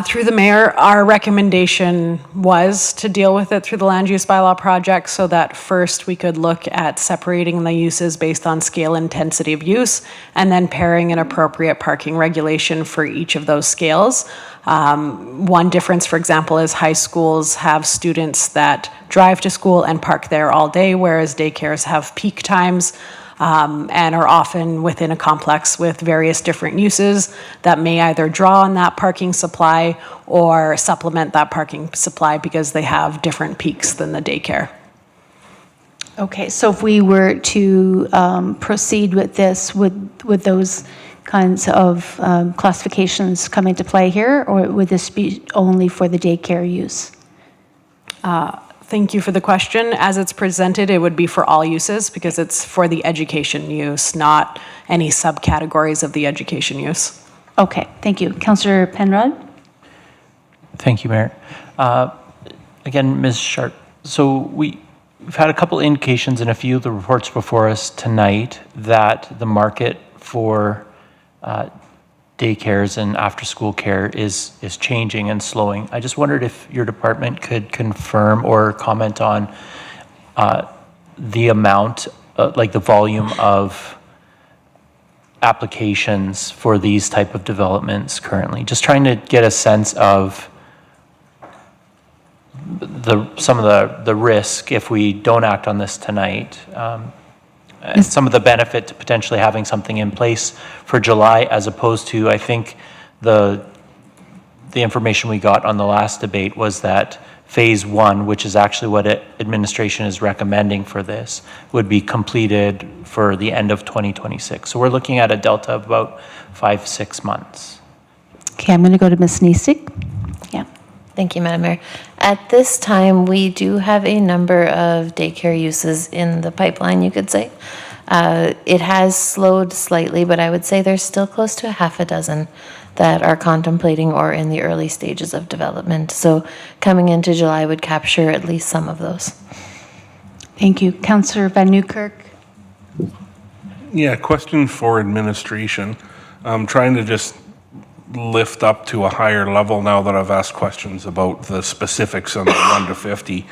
Through the mayor, our recommendation was to deal with it through the land use bylaw project, so that first we could look at separating the uses based on scale intensity of use, and then pairing an appropriate parking regulation for each of those scales. One difference, for example, is high schools have students that drive to school and park there all day, whereas daycares have peak times. And are often within a complex with various different uses that may either draw on that parking supply or supplement that parking supply because they have different peaks than the daycare. Okay, so if we were to proceed with this, would those kinds of classifications come into play here, or would this be only for the daycare use? Thank you for the question. As it's presented, it would be for all uses because it's for the education use, not any subcategories of the education use. Okay, thank you. Councillor Penrod? Thank you, Mayor. Again, Ms. Sharp, so we've had a couple indications in a few of the reports before us tonight that the market for daycares and after-school care is changing and slowing. I just wondered if your department could confirm or comment on the amount, like the volume of applications for these type of developments currently. Just trying to get a sense of some of the risk if we don't act on this tonight. And some of the benefit to potentially having something in place for July, as opposed to, I think, the information we got on the last debate was that phase one, which is actually what administration is recommending for this, would be completed for the end of 2026. So we're looking at a delta of about 5-6 months. Okay, I'm going to go to Ms. Niesig. Yeah. Thank you, Madam Mayor. At this time, we do have a number of daycare uses in the pipeline, you could say. It has slowed slightly, but I would say there's still close to a half a dozen that are contemplating or in the early stages of development. So coming into July would capture at least some of those. Thank you. Councillor Van Nieuwkerk? Yeah, question for administration. I'm trying to just lift up to a higher level now that I've asked questions about the specifics on the 1 to 50.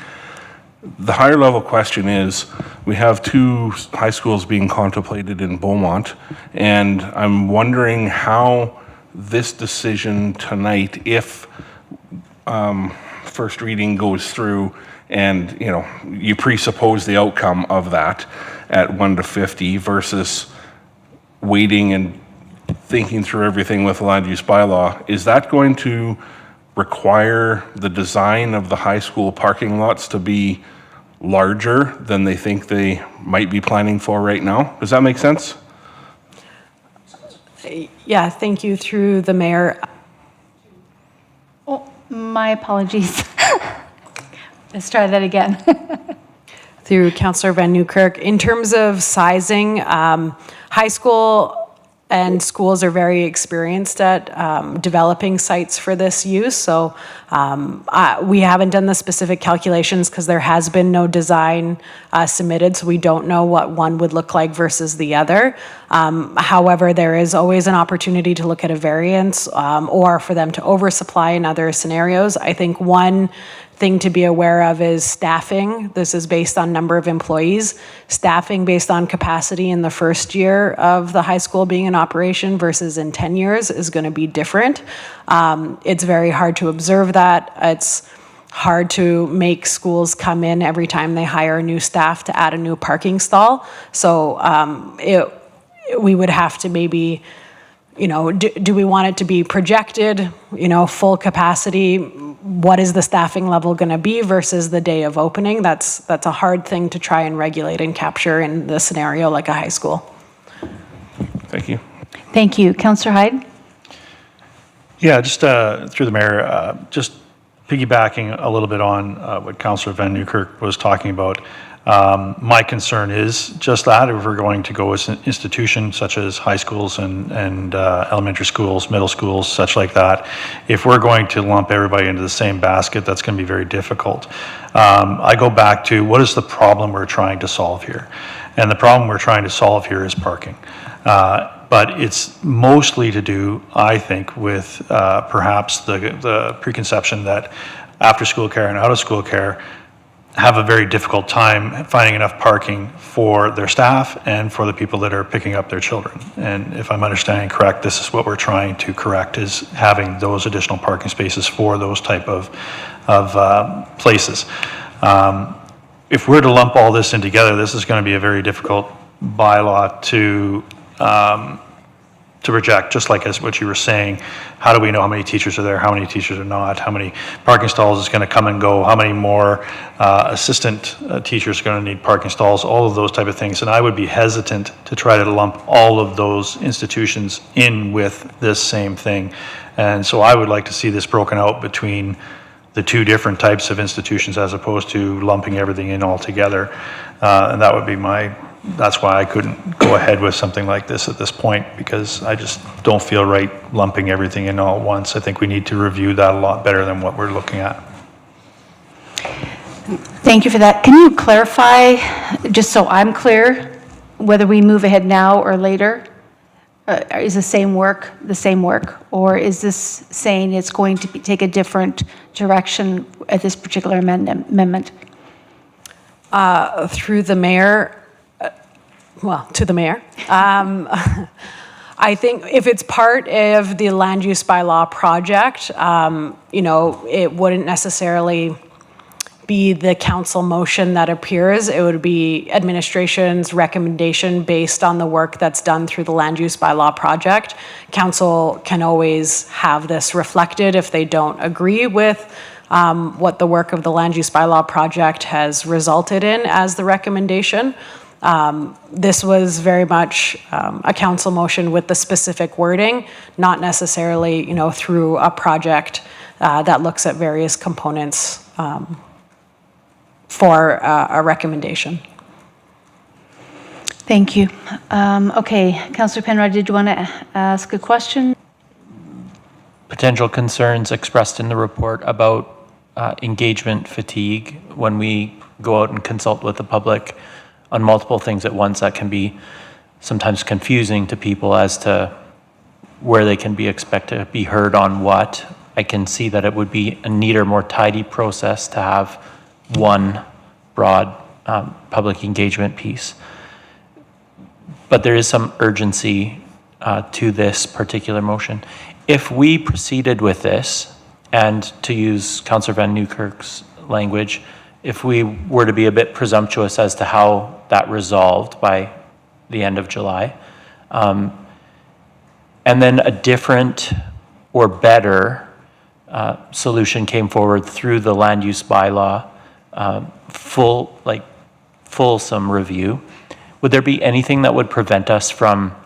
The higher level question is, we have 2 high schools being contemplated in Beaumont, and I'm wondering how this decision tonight, if first reading goes through and, you know, you presuppose the outcome of that at 1 to 50 versus waiting and thinking through everything with the land use bylaw, is that going to require the design of the high school parking lots to be larger than they think they might be planning for right now? Does that make sense? Yeah, thank you through the mayor. Oh, my apologies. Let's try that again. Through Councillor Van Newkirk. In terms of sizing, high school and schools are very experienced at developing sites for this use. So we haven't done the specific calculations because there has been no design submitted, so we don't know what one would look like versus the other. However, there is always an opportunity to look at a variance or for them to oversupply in other scenarios. I think one thing to be aware of is staffing. This is based on number of employees. Staffing based on capacity in the first year of the high school being in operation versus in 10 years is going to be different. It's very hard to observe that. It's hard to make schools come in every time they hire new staff to add a new parking stall. So we would have to maybe, you know, do we want it to be projected, you know, full capacity? What is the staffing level going to be versus the day of opening? That's a hard thing to try and regulate and capture in the scenario like a high school. Thank you. Thank you. Councillor Hyde? Yeah, just through the mayor, just piggybacking a little bit on what Councillor Van Newkirk was talking about. My concern is just that if we're going to go as an institution such as high schools and elementary schools, middle schools, such like that, if we're going to lump everybody into the same basket, that's going to be very difficult. I go back to what is the problem we're trying to solve here? And the problem we're trying to solve here is parking. But it's mostly to do, I think, with perhaps the preconception that after-school care and out-of-school care have a very difficult time finding enough parking for their staff and for the people that are picking up their children. And if I'm understanding correct, this is what we're trying to correct, is having those additional parking spaces for those type of places. If we're to lump all this in together, this is going to be a very difficult bylaw to project, just like as what you were saying. How do we know how many teachers are there, how many teachers are not, how many parking stalls is going to come and go, how many more assistant teachers are going to need parking stalls, all of those type of things. And I would be hesitant to try to lump all of those institutions in with this same thing. And so I would like to see this broken out between the two different types of institutions as opposed to lumping everything in all together. And that would be that's why I couldn't go ahead with something like this at this point, because I just don't feel right lumping everything in all at once. I think we need to review that a lot better than what we're looking at. Thank you for that. Can you clarify, just so I'm clear, whether we move ahead now or later? Is the same work, or is this saying it's going to take a different direction at this particular amendment? Through the mayor, to the mayor. I think if it's part of the land use bylaw project, you know, it wouldn't necessarily be the council motion that appears. It would be administration's recommendation based on the work that's done through the land use bylaw project. Council can always have this reflected if they don't agree with what the work of the land use bylaw project has resulted in as the recommendation. This was very much a council motion with the specific wording, not necessarily, you know, through a project that looks at various components for a recommendation. Thank you. Okay, Councillor Penrod, did you want to ask a question? Potential concerns expressed in the report about engagement fatigue when we go out and consult with the public on multiple things at once. That can be sometimes confusing to people as to where they can be expected to be heard on what. I can see that it would be a neater, more tidy process to have one broad public engagement piece. But there is some urgency to this particular motion. If we proceeded with this, and to use Councillor Van Newkirk's language, if we were to be a bit presumptuous as to how that resolved by the end of July, and then a different or better solution came forward through the land use bylaw, fulsome review, would there be anything that would prevent us from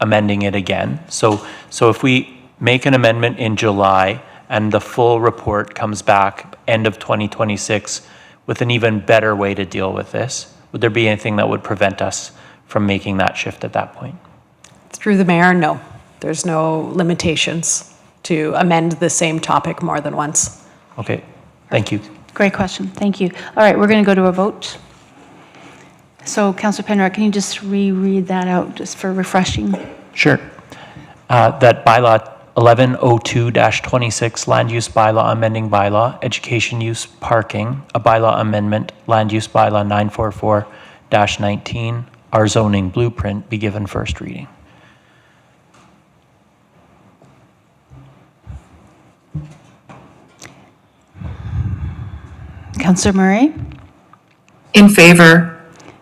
amending it again? So if we make an amendment in July and the full report comes back end of 2026 with an even better way to deal with this, would there be anything that would prevent us from making that shift at that point? Through the mayor, no. There's no limitations to amend the same topic more than once. Okay, thank you. Great question. Thank you. All right, we're going to go to a vote. So, Councillor Penrod, can you just reread that out just for refreshing? Sure. That bylaw 1102-26, land use bylaw amending bylaw, education use parking, a bylaw amendment, land use bylaw 944-19, our zoning blueprint be given first reading. Councillor Murray? In favor.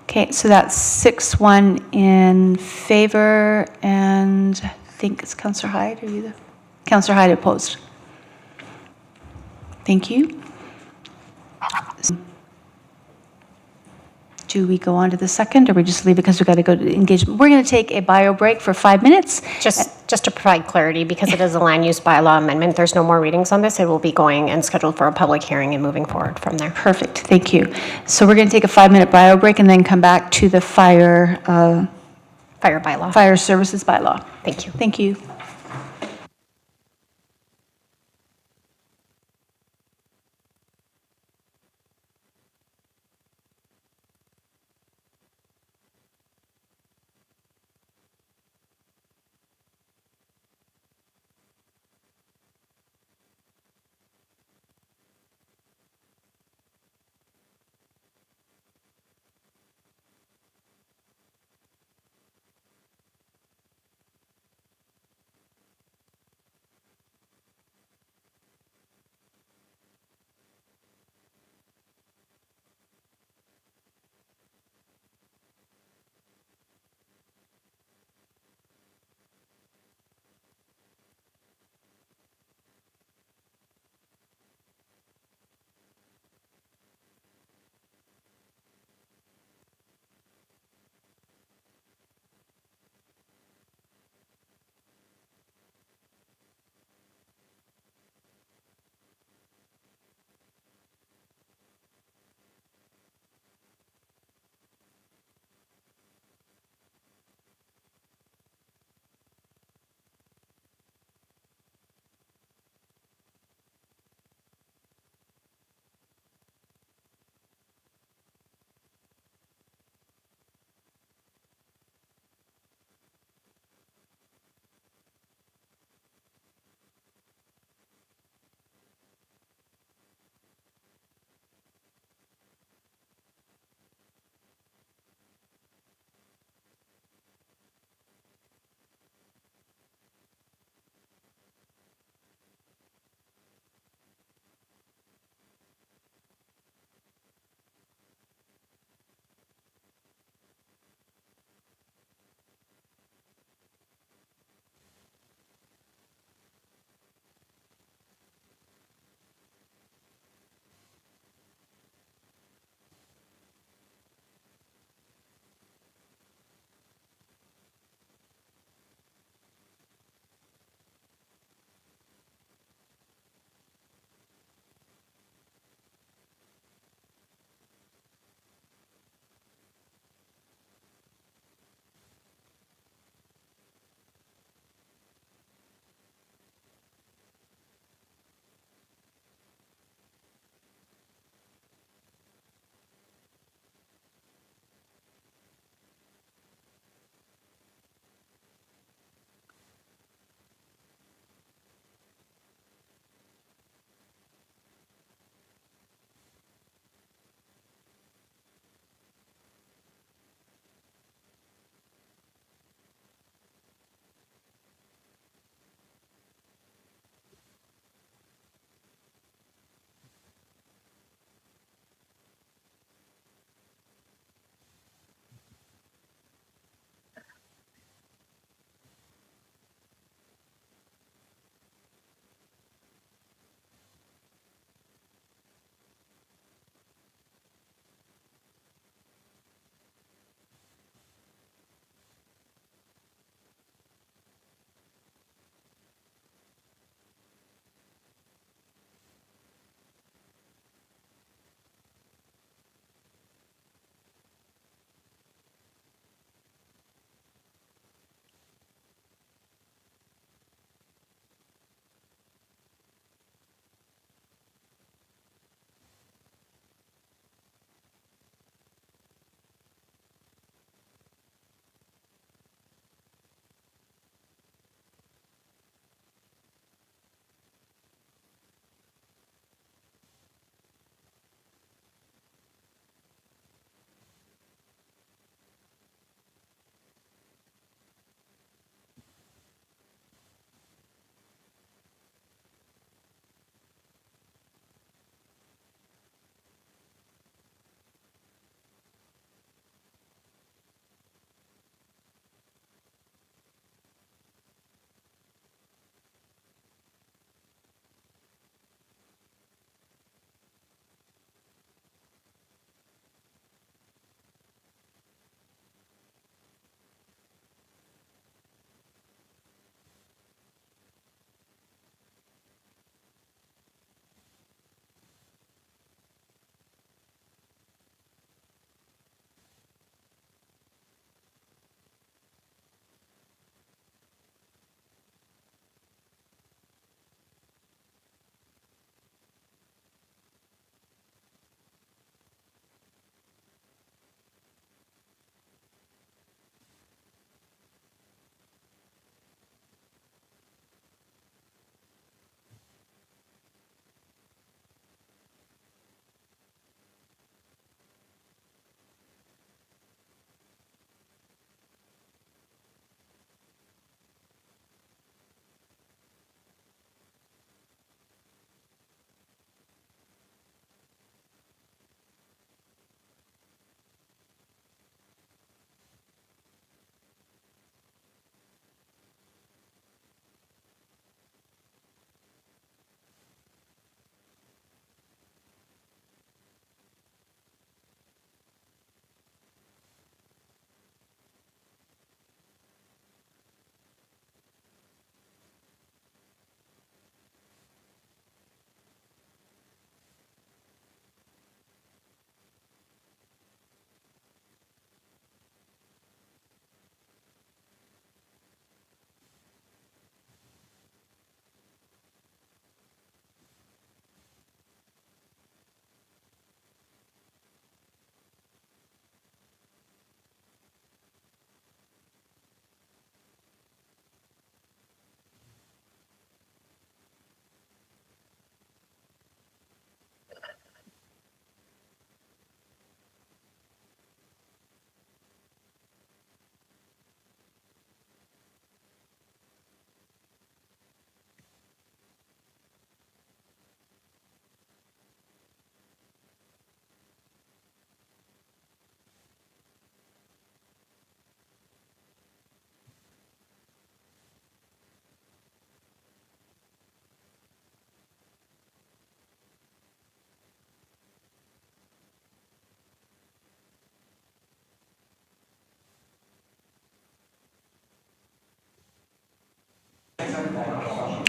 Okay, so that's 6-1 in favor, and I think it's Councillor Hyde. Are you the? Councillor Hyde opposed. Thank you. Do we go on to the second, or we just leave it because we've got to go to engagement? We're going to take a bio break for 5 minutes. Just to provide clarity, because it is a land use bylaw amendment, there's no more readings on this. It will be going and scheduled for a public hearing and moving forward from there. Perfect, thank you. So we're going to take a 5-minute bio break and then come back to the fire bylaw. Fire services bylaw. Thank you. Thank you.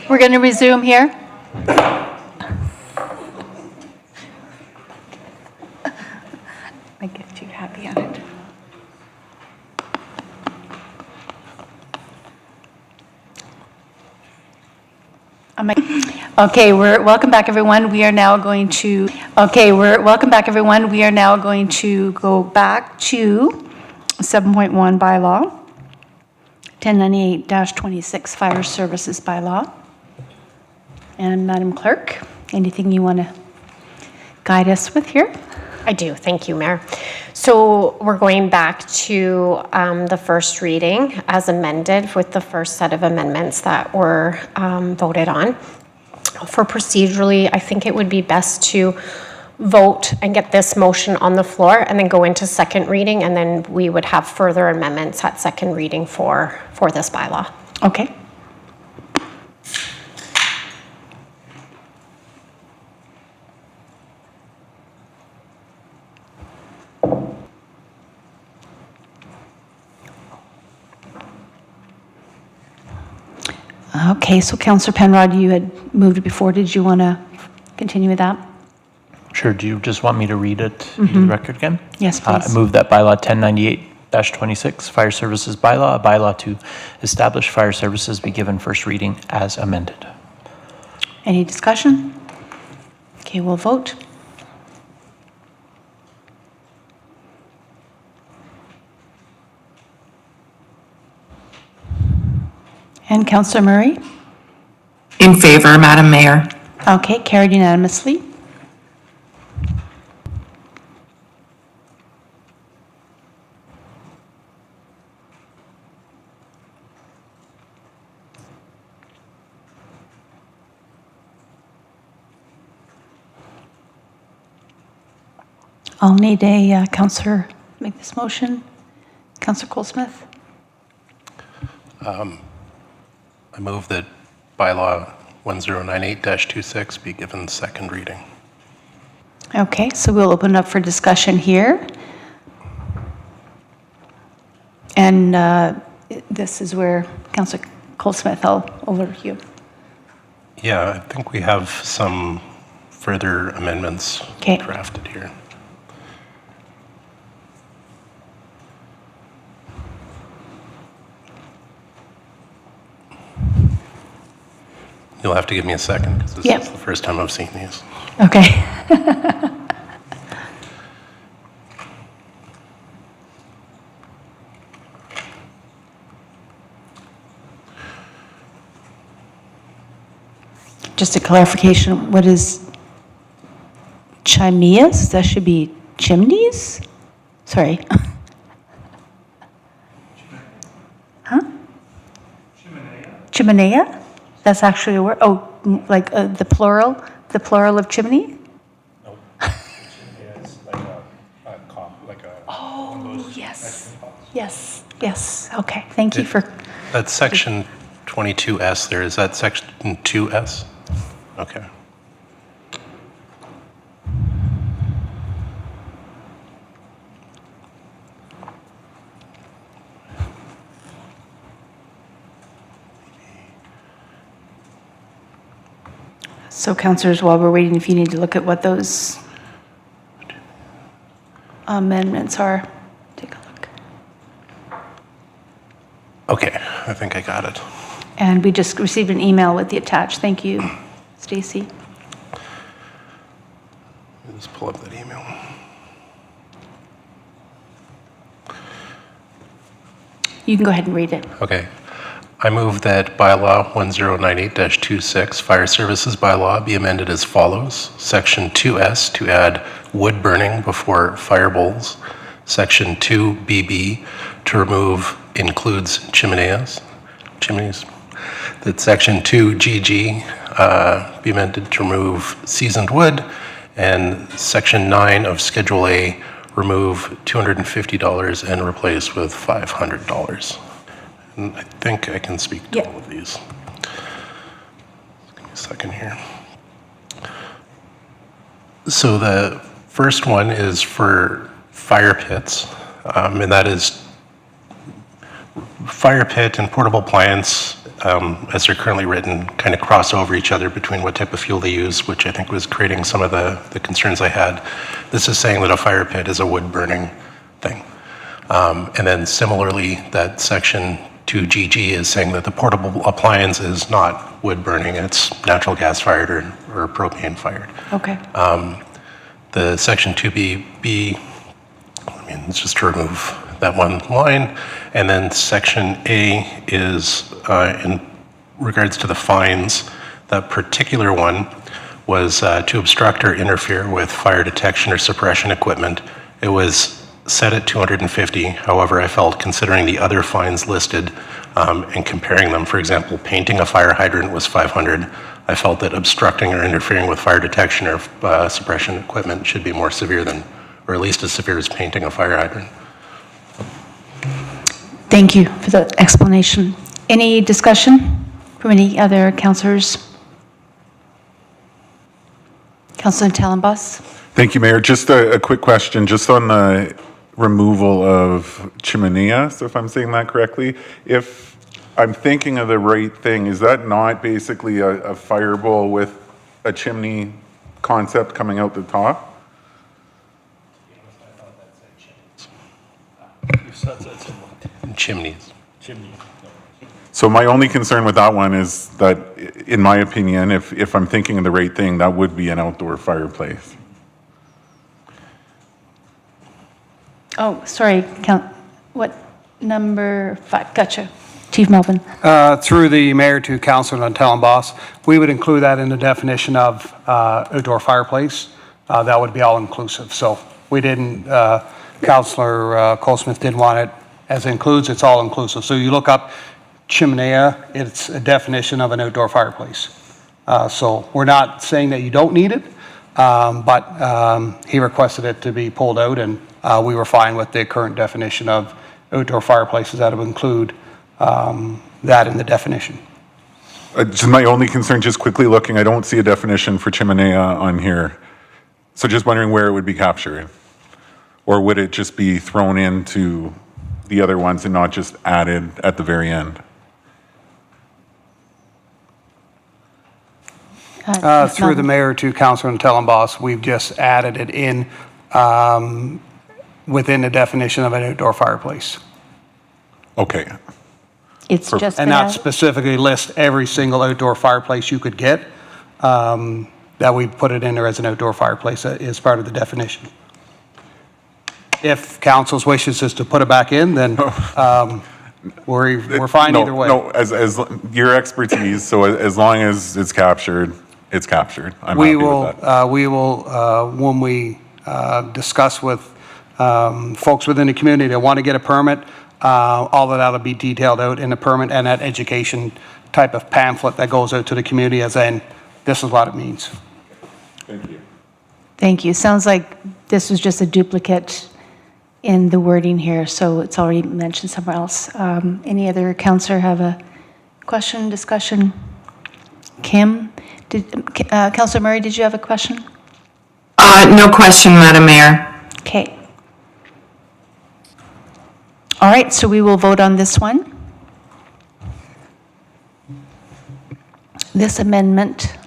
We're going to resume here. I get you happy at it. Okay, welcome back, everyone. We are now going to go back to 7.1 bylaw, 1098-26 fire services bylaw. And Madam Clerk, anything you want to guide us with here? I do, thank you, Mayor. So we're going back to the first reading as amended with the first set of amendments that were voted on. For procedurally, I think it would be best to vote and get this motion on the floor and then go into second reading, and then we would have further amendments at second reading for this bylaw. Okay. Okay, so Councillor Penrod, you had moved it before. Did you want to continue with that? Sure, do you just want me to read it into the record again? Yes, please. I move that bylaw 1098-26, Fire Services Bylaw, a bylaw to establish fire services be given first reading as amended. Any discussion? Okay, we'll vote. And Councillor Murray? In favor, Madam Mayor. Okay, carried unanimously. I'll need a councillor make this motion. Councillor Colesmith? I move that bylaw 1098-26 be given second reading. Okay, so we'll open up for discussion here. And this is where Councillor Colesmith, I'll over to you. Yeah, I think we have some further amendments Okay. drafted here. You'll have to give me a second, because this Yep. is the first time I've seen these. Okay. Just a clarification, what is chimeas? That should be chimneys? Sorry. Huh? Chimenea? That's actually a word? Oh, like the plural of chimney? Oh, yes. Yes, yes. Okay, thank you for, That's section 22S there. Is that section 2S? Okay. so councillors, while we're waiting, if you need to look at what those amendments are, take a look. Okay, I think I got it. And we just received an email with the attached. Thank you, Stacy. Let me just pull up that email. You can go ahead and read it. Okay. I move that bylaw 1098-26 Fire Services Bylaw be amended as follows. Section 2S to add wood burning before fire bowls. Section 2BB to remove includes chimneys. That section 2GG be amended to remove seasoned wood. And section 9 of Schedule A remove $250 and replace with $500. And I think I can speak to all of these. Give me a second here. So the first one is for fire pits, and that is fire pit and portable appliance as they're currently written, kind of cross over each other between what type of fuel they use, which I think was creating some of the concerns I had. This is saying that a fire pit is a wood-burning thing. And then similarly, that section 2GG is saying that the portable appliance is not wood-burning, it's natural gas-fired or propane-fired. Okay. The section 2BB, I mean, it's just to remove that one line. And then section A is in regards to the fines. That particular one was to obstruct or interfere with fire detection or suppression equipment. It was set at 250. However, I felt considering the other fines listed and comparing them, for example, painting a fire hydrant was 500. I felt that obstructing or interfering with fire detection or suppression equipment should be more severe than, or at least as severe as painting a fire hydrant. Thank you for the explanation. Any discussion from any other councillors? Councillor Talonbos? Thank you, Mayor. Just a quick question, just on the removal of chimeneas, if I'm saying that correctly. If I'm thinking of the right thing, is that not basically a fireball with a chimney concept coming out the top? Chimneys. So my only concern with that one is that, in my opinion, if I'm thinking of the right thing, that would be an outdoor fireplace. Oh, sorry, what, number 5? Gotcha. Chief Melvin. Through the mayor to Councillor Talonbos, we would include that in the definition of outdoor fireplace. That would be all inclusive. So we didn't, Councillor Colesmith didn't want it as includes, it's all inclusive. So you look up chimenea, it's a definition of an outdoor fireplace. So we're not saying that you don't need it, but he requested it to be pulled out, and we were fine with the current definition of outdoor fireplaces that would include that in the definition. Just my only concern, just quickly looking, I don't see a definition for chimenea on here. So just wondering where it would be captured. Or would it just be thrown into the other ones and not just added at the very end? Through the mayor to Councillor Talonbos, we've just added it in within the definition of an outdoor fireplace. Okay. It's just And not specifically list every single outdoor fireplace you could get, that we put it in there as an outdoor fireplace as part of the definition. If council's wishes is to put it back in, then we're fine either way. No, as your expertise, so as long as it's captured, it's captured. I'm happy with that. We will, when we discuss with folks within the community that want to get a permit, all of that'll be detailed out in the permit and that education type of pamphlet that goes out to the community as in, this is what it means. Thank you. Thank you. Sounds like this was just a duplicate in the wording here, so it's already mentioned somewhere else. Any other councillor have a question, discussion? Kim? Councillor Murray, did you have a question? No question, Madam Mayor. Okay. All right, so we will vote on this one. This amendment.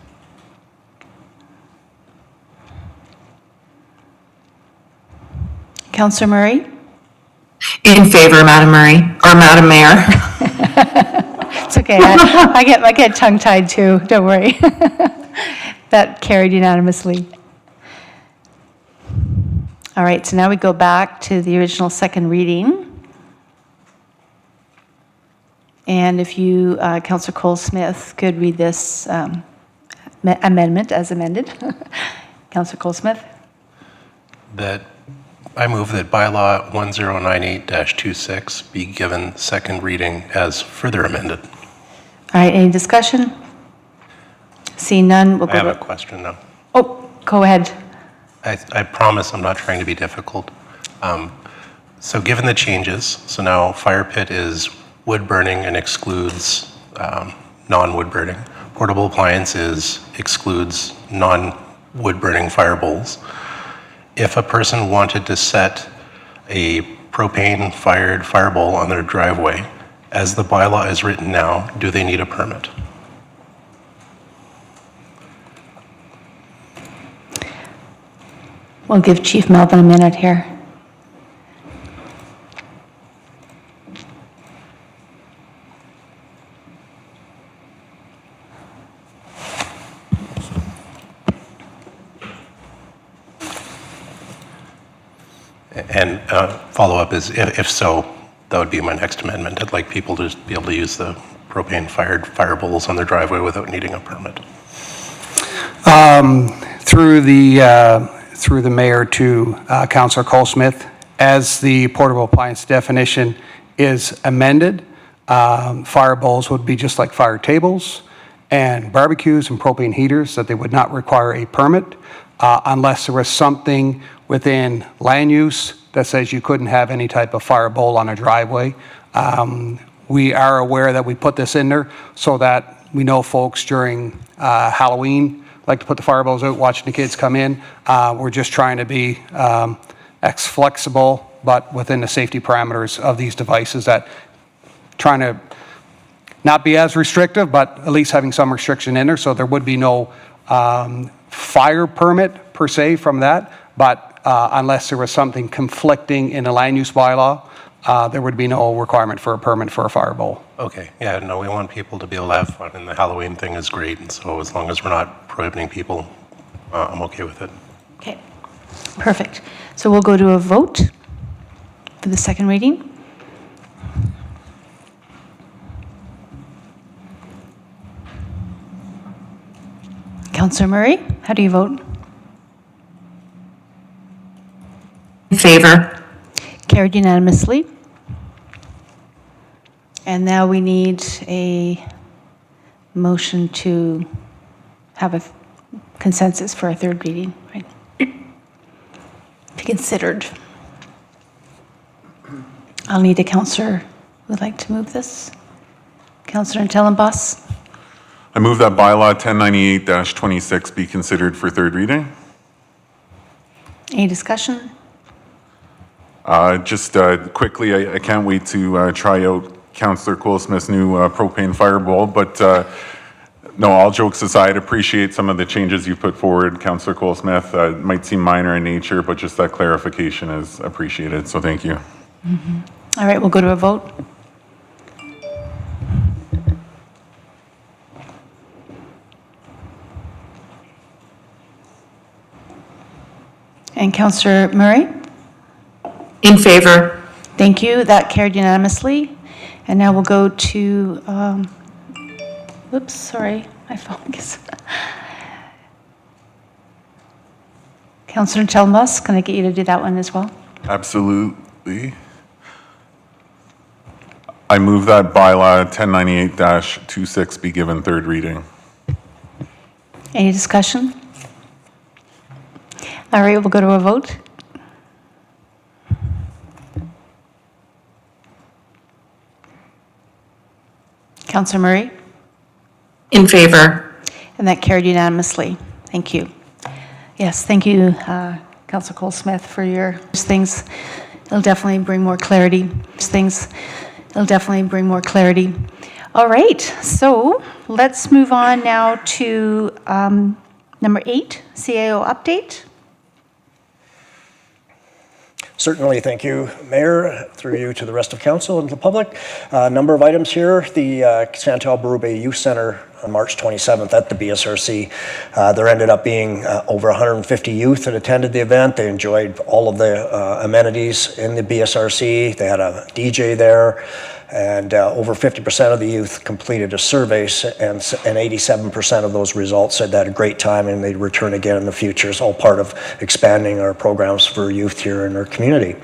Councillor Murray? In favor, Madam Murray, or Madam Mayor. It's okay, I get tongue-tied too, don't worry. That carried unanimously. All right, so now we go back to the original second reading. And if you, Councillor Cole-Smith, could read this amendment as amended. Councillor Cole-Smith? That I move that bylaw 1098-26 be given second reading as further amended. All right, any discussion? Seeing none, we'll go I have to... a question now. Oh, go ahead. I promise I'm not trying to be difficult. So given the changes, so now fire pit is wood burning and excludes non-wood burning. Portable appliances excludes non-wood burning fire bowls. If a person wanted to set a propane fired fire bowl on their driveway as the bylaw is written now, do they need a permit? We'll give Chief Melvin a minute here. And follow-up is, if so, that would be my next amendment. I'd like people to be able to use the propane-fired fire bowls on their driveway without needing a permit. Through the mayor to Councillor Colesmith, as the portable appliance definition is amended, fire bowls would be just like fire tables and barbecues and propane heaters, that they would not require a permit unless there was something within land use that says you couldn't have any type of fire bowl on a driveway. We are aware that we put this in there so that we know folks during Halloween like to put the fire bowls out, watching the kids come in. We're just trying to be flexible, but within the safety parameters of these devices, that trying to not be as restrictive, but at least having some restriction in there. So there would be no fire permit per se from that, but unless there was something conflicting in the land use bylaw, there would be no requirement for a permit for a fire bowl. Okay, yeah, no, we want people to be able to have fun, and the Halloween thing is great, and so as long as we're not prohibiting people, I'm okay with it. Okay, perfect. So we'll go to a vote for the second reading. Councillor Murray, how do you vote? In favor. Carried unanimously. And now we need a motion to have a consensus for a third reading, right? Be considered. I'll need a councillor who would like to move this. Councillor Tellenbos. I move that bylaw 1098-26 be considered for third reading. Any discussion? Just quickly, I can't wait to try out Councillor Colesmith's new propane fire bowl, but no, all jokes aside, appreciate some of the changes you put forward, Councillor Colesmith. It might seem minor in nature, but just that clarification is appreciated, so thank you. All right, we'll go to a vote. And Councillor Murray? In favor. Thank you. That carried unanimously. And now we'll go to, whoops, sorry, my phone gets. Councillor Tellenbos, can I get you to do that one as well? Absolutely. I move that bylaw 1098-26 be given third reading. Any discussion? All right, we'll go to a vote. Councillor Murray? In favor. And that carried unanimously. Thank you. Yes, thank you, Councillor Colesmith, for your things. It'll definitely bring more clarity. It'll definitely bring more clarity. All right, so let's move on now to number 8, CAO update. Certainly, thank you, Mayor, through you to the rest of council and the public. A number of items here. The Chantal Berube Youth Center on March 27th at the BSRC. There ended up being over 150 youth that attended the event. They enjoyed all of the amenities in the BSRC. They had a DJ there, and over 50% of the youth completed a survey, and 87% of those results said they had a great time and they'd return again in the future. It's all part of expanding our programs for youth here in our community.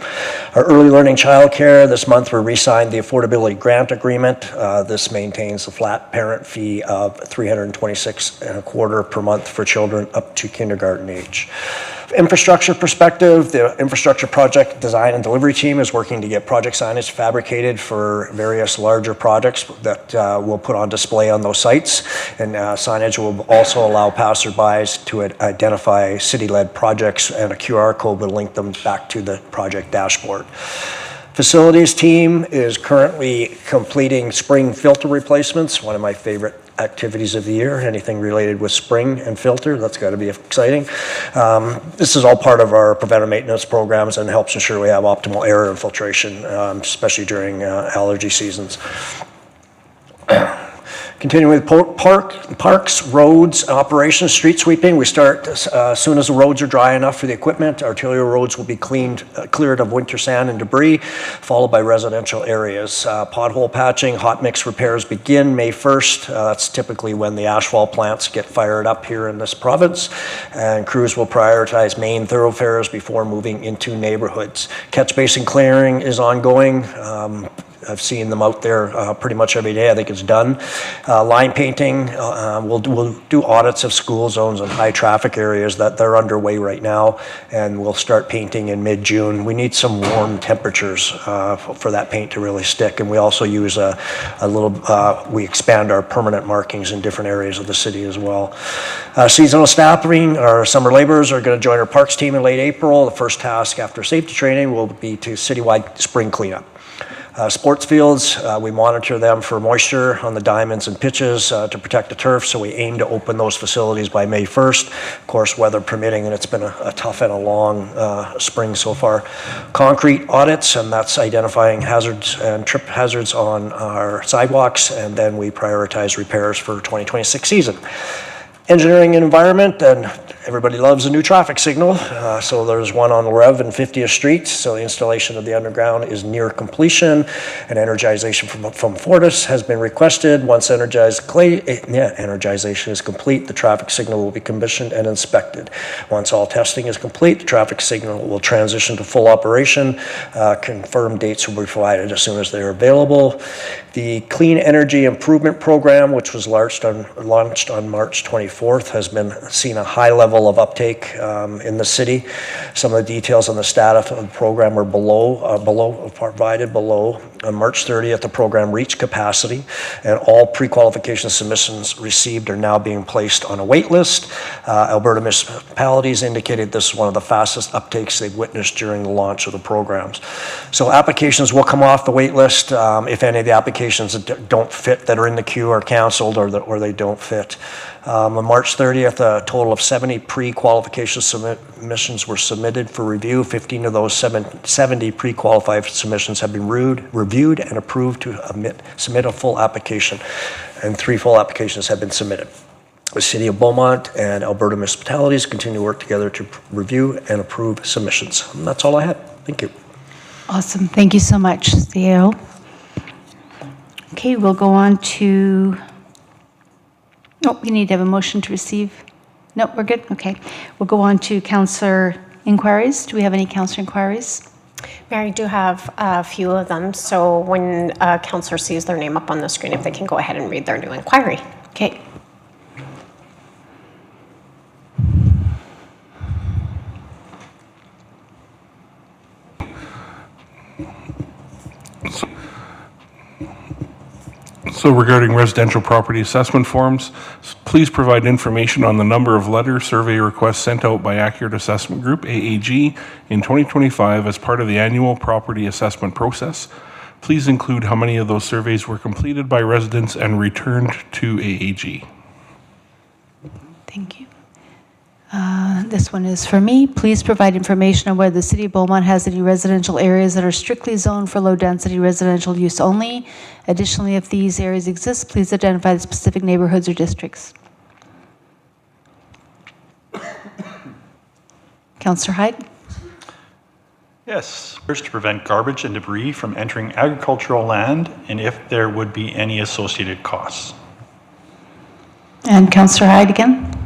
Our early learning childcare, this month we re-signed the affordability grant agreement. This maintains a flat parent fee of $326.25 per month for children up to kindergarten age. Infrastructure perspective, the infrastructure project design and delivery team is working to get project signage fabricated for various larger projects that we'll put on display on those sites. And signage will also allow passerbys to identify city-led projects, and a QR code will link them back to the project dashboard. Facilities team is currently completing spring filter replacements, one of my favorite activities of the year. Anything related with spring and filter, that's got to be exciting. This is all part of our preventive maintenance programs and helps ensure we have optimal air infiltration, especially during allergy seasons. Continuing with parks, roads, operations, street sweeping. We start as soon as the roads are dry enough for the equipment. Arterial roads will be cleared of winter sand and debris, followed by residential areas. Pothole patching, hot mix repairs begin May 1st. That's typically when the asphalt plants get fired up here in this province. And crews will prioritize main thoroughfares before moving into neighborhoods. Catch basin clearing is ongoing. I've seen them out there pretty much every day. I think it's done. Line painting, we'll do audits of school zones and high traffic areas that they're underway right now, and we'll start painting in mid-June. We need some warm temperatures for that paint to really stick, and we also use we expand our permanent markings in different areas of the city as well. Seasonal staffing, our summer laborers are going to join our parks team in late April. The first task after safety training will be to citywide spring cleanup. Sports fields, we monitor them for moisture on the diamonds and pitches to protect the turf, so we aim to open those facilities by May 1st. Of course, weather permitting, and it's been a tough and a long spring so far. Concrete audits, and that's identifying hazards and trip hazards on our sidewalks, and then we prioritize repairs for 2026 season. Engineering and environment, and everybody loves a new traffic signal. So there's one on Rev and 50th Street. So the installation of the underground is near completion, and energization from Fortis has been requested. Once energization is complete, the traffic signal will be commissioned and inspected. Once all testing is complete, the traffic signal will transition to full operation. Confirmed dates will be provided as soon as they're available. The Clean Energy Improvement Program, which was launched on March 24th, has been seen a high level of uptake in the city. Some of the details on the status of the program are provided below. On March 30th, the program reached capacity, and all pre-qualification submissions received are now being placed on a wait list. Alberta municipalities indicated this is one of the fastest uptakes they've witnessed during the launch of the programs. So applications will come off the wait list if any of the applications that don't fit that are in the queue are canceled or they don't fit. On March 30th, a total of 70 pre-qualification submissions were submitted for review. 15 of those 70 pre-qualified submissions have been reviewed and approved to submit a full application, and 3 full applications have been submitted. The City of Beaumont and Alberta municipalities continue to work together to review and approve submissions. And that's all I had. Thank you. Awesome. Thank you so much, Theo. Okay, we'll go on to... Oh, we need to have a motion to receive. No, we're good? Okay. We'll go on to councillor inquiries. Do we have any councillor inquiries? Mayor, I do have a few of them. So when a councillor sees their name up on the screen, if they can go ahead and read their new inquiry. Okay. So regarding residential property assessment forms, please provide information on the number of letter survey requests sent out by Accurate Assessment Group, AAG, in 2025 as part of the annual property assessment process. Please include how many of those surveys were completed by residents and returned to AAG. Thank you. This one is for me. Please provide information on whether the City of Beaumont has any residential areas that are strictly zoned for low-density residential use only. Additionally, if these areas exist, please identify the specific neighborhoods or districts. Councillor Hyde? Yes. First, to prevent garbage and debris from entering agricultural land, and if there would be any associated costs. And Councillor Hyde again?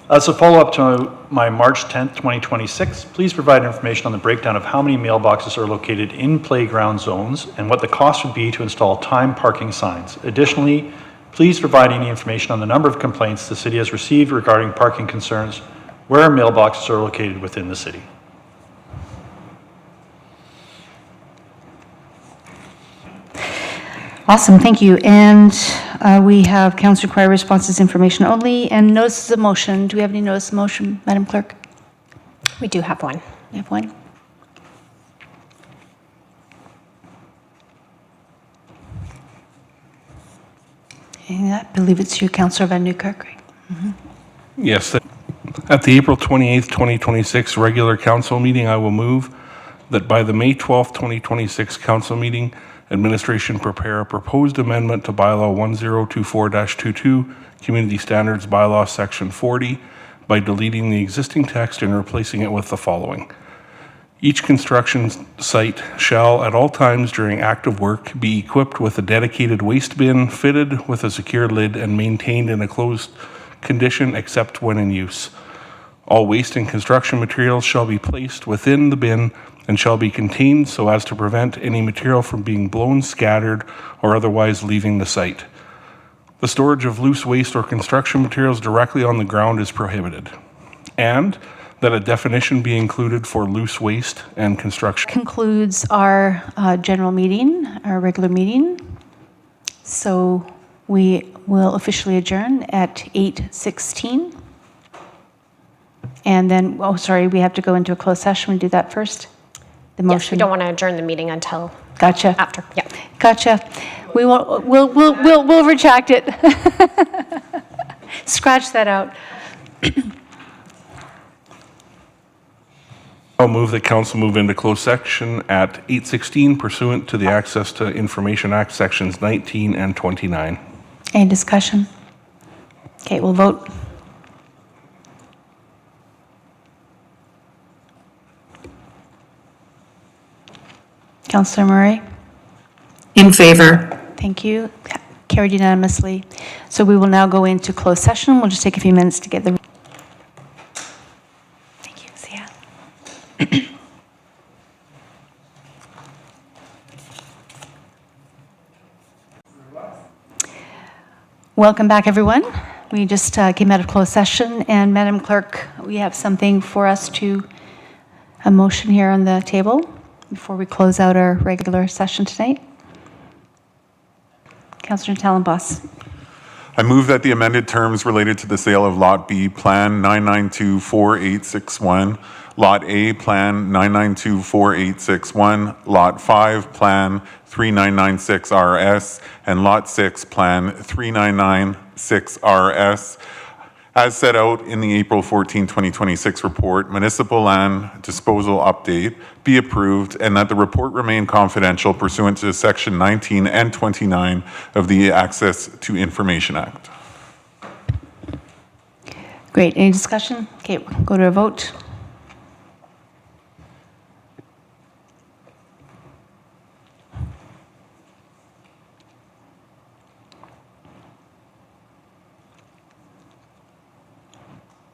As a follow-up to my March 10th, 2026, please provide information on the breakdown of how many mailboxes are located in playground zones and what the cost would be to install time parking signs. Additionally, please provide any information on the number of complaints the city has received regarding parking concerns where mailboxes are located within the city. Awesome, thank you. And we have council inquiry responses information only and notices of motion. Do we have any notice of motion, Madam Clerk? We do have one. We have one. And I believe it's you, Councillor Van Newkirk, right? Yes, at the April 28th, 2026 regular council meeting, I will move that by the May 12th, 2026 council meeting, administration prepare a proposed amendment to bylaw 1024-22, Community Standards Bylaw Section 40, by deleting the existing text and replacing it with the following. Each construction site shall, at all times during active work, be equipped with a dedicated waste bin fitted with a secure lid and maintained in a closed condition except when in use. All waste and construction materials shall be placed within the bin and shall be contained so as to prevent any material from being blown, scattered, or otherwise leaving the site. The storage of loose waste or construction materials directly on the ground is prohibited. And that a definition be included for loose waste and construction. Concludes our general meeting, our regular meeting. So we will officially adjourn at 8:16. And then, oh, sorry, we have to go into a closed session. We do that first? The Yes, motion? we don't want to adjourn the meeting until Gotcha. after. Yeah. Gotcha. We'll retract it. Scratch that out. I'll move that council move into closed section at 8:16 pursuant to the Access to Information Act, sections 19 and 29. Any discussion? Okay, we'll vote. Councillor Murray? In favor. Thank you. Carried unanimously. So we will now go into closed session. We'll just take a few minutes to get the... Thank you. See ya. Welcome back, everyone. We just came out of closed session, and Madam Clerk, we have something for us to, a motion here on the table before we close out our regular session tonight. Councillor Talonboss. I move that the amended terms related to the sale of Lot B, Plan 9924861, Lot A, Plan 9924861, Lot 5, Plan 3996RS, and Lot 6, Plan 3996RS, as set out in the April 14, 2026 report, Municipal Land Disposal Update, be approved, and that the report remain confidential pursuant to Section 19 and 29 of the Access to Information Act. Great. Any discussion? Okay, we'll go to a vote.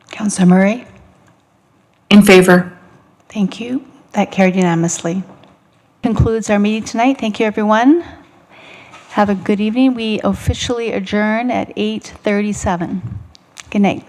Councillor Murray? In favor. Thank you. That carried unanimously. Concludes our meeting tonight. Thank you, everyone. Have a good evening. We officially adjourn at 8:37. Good night.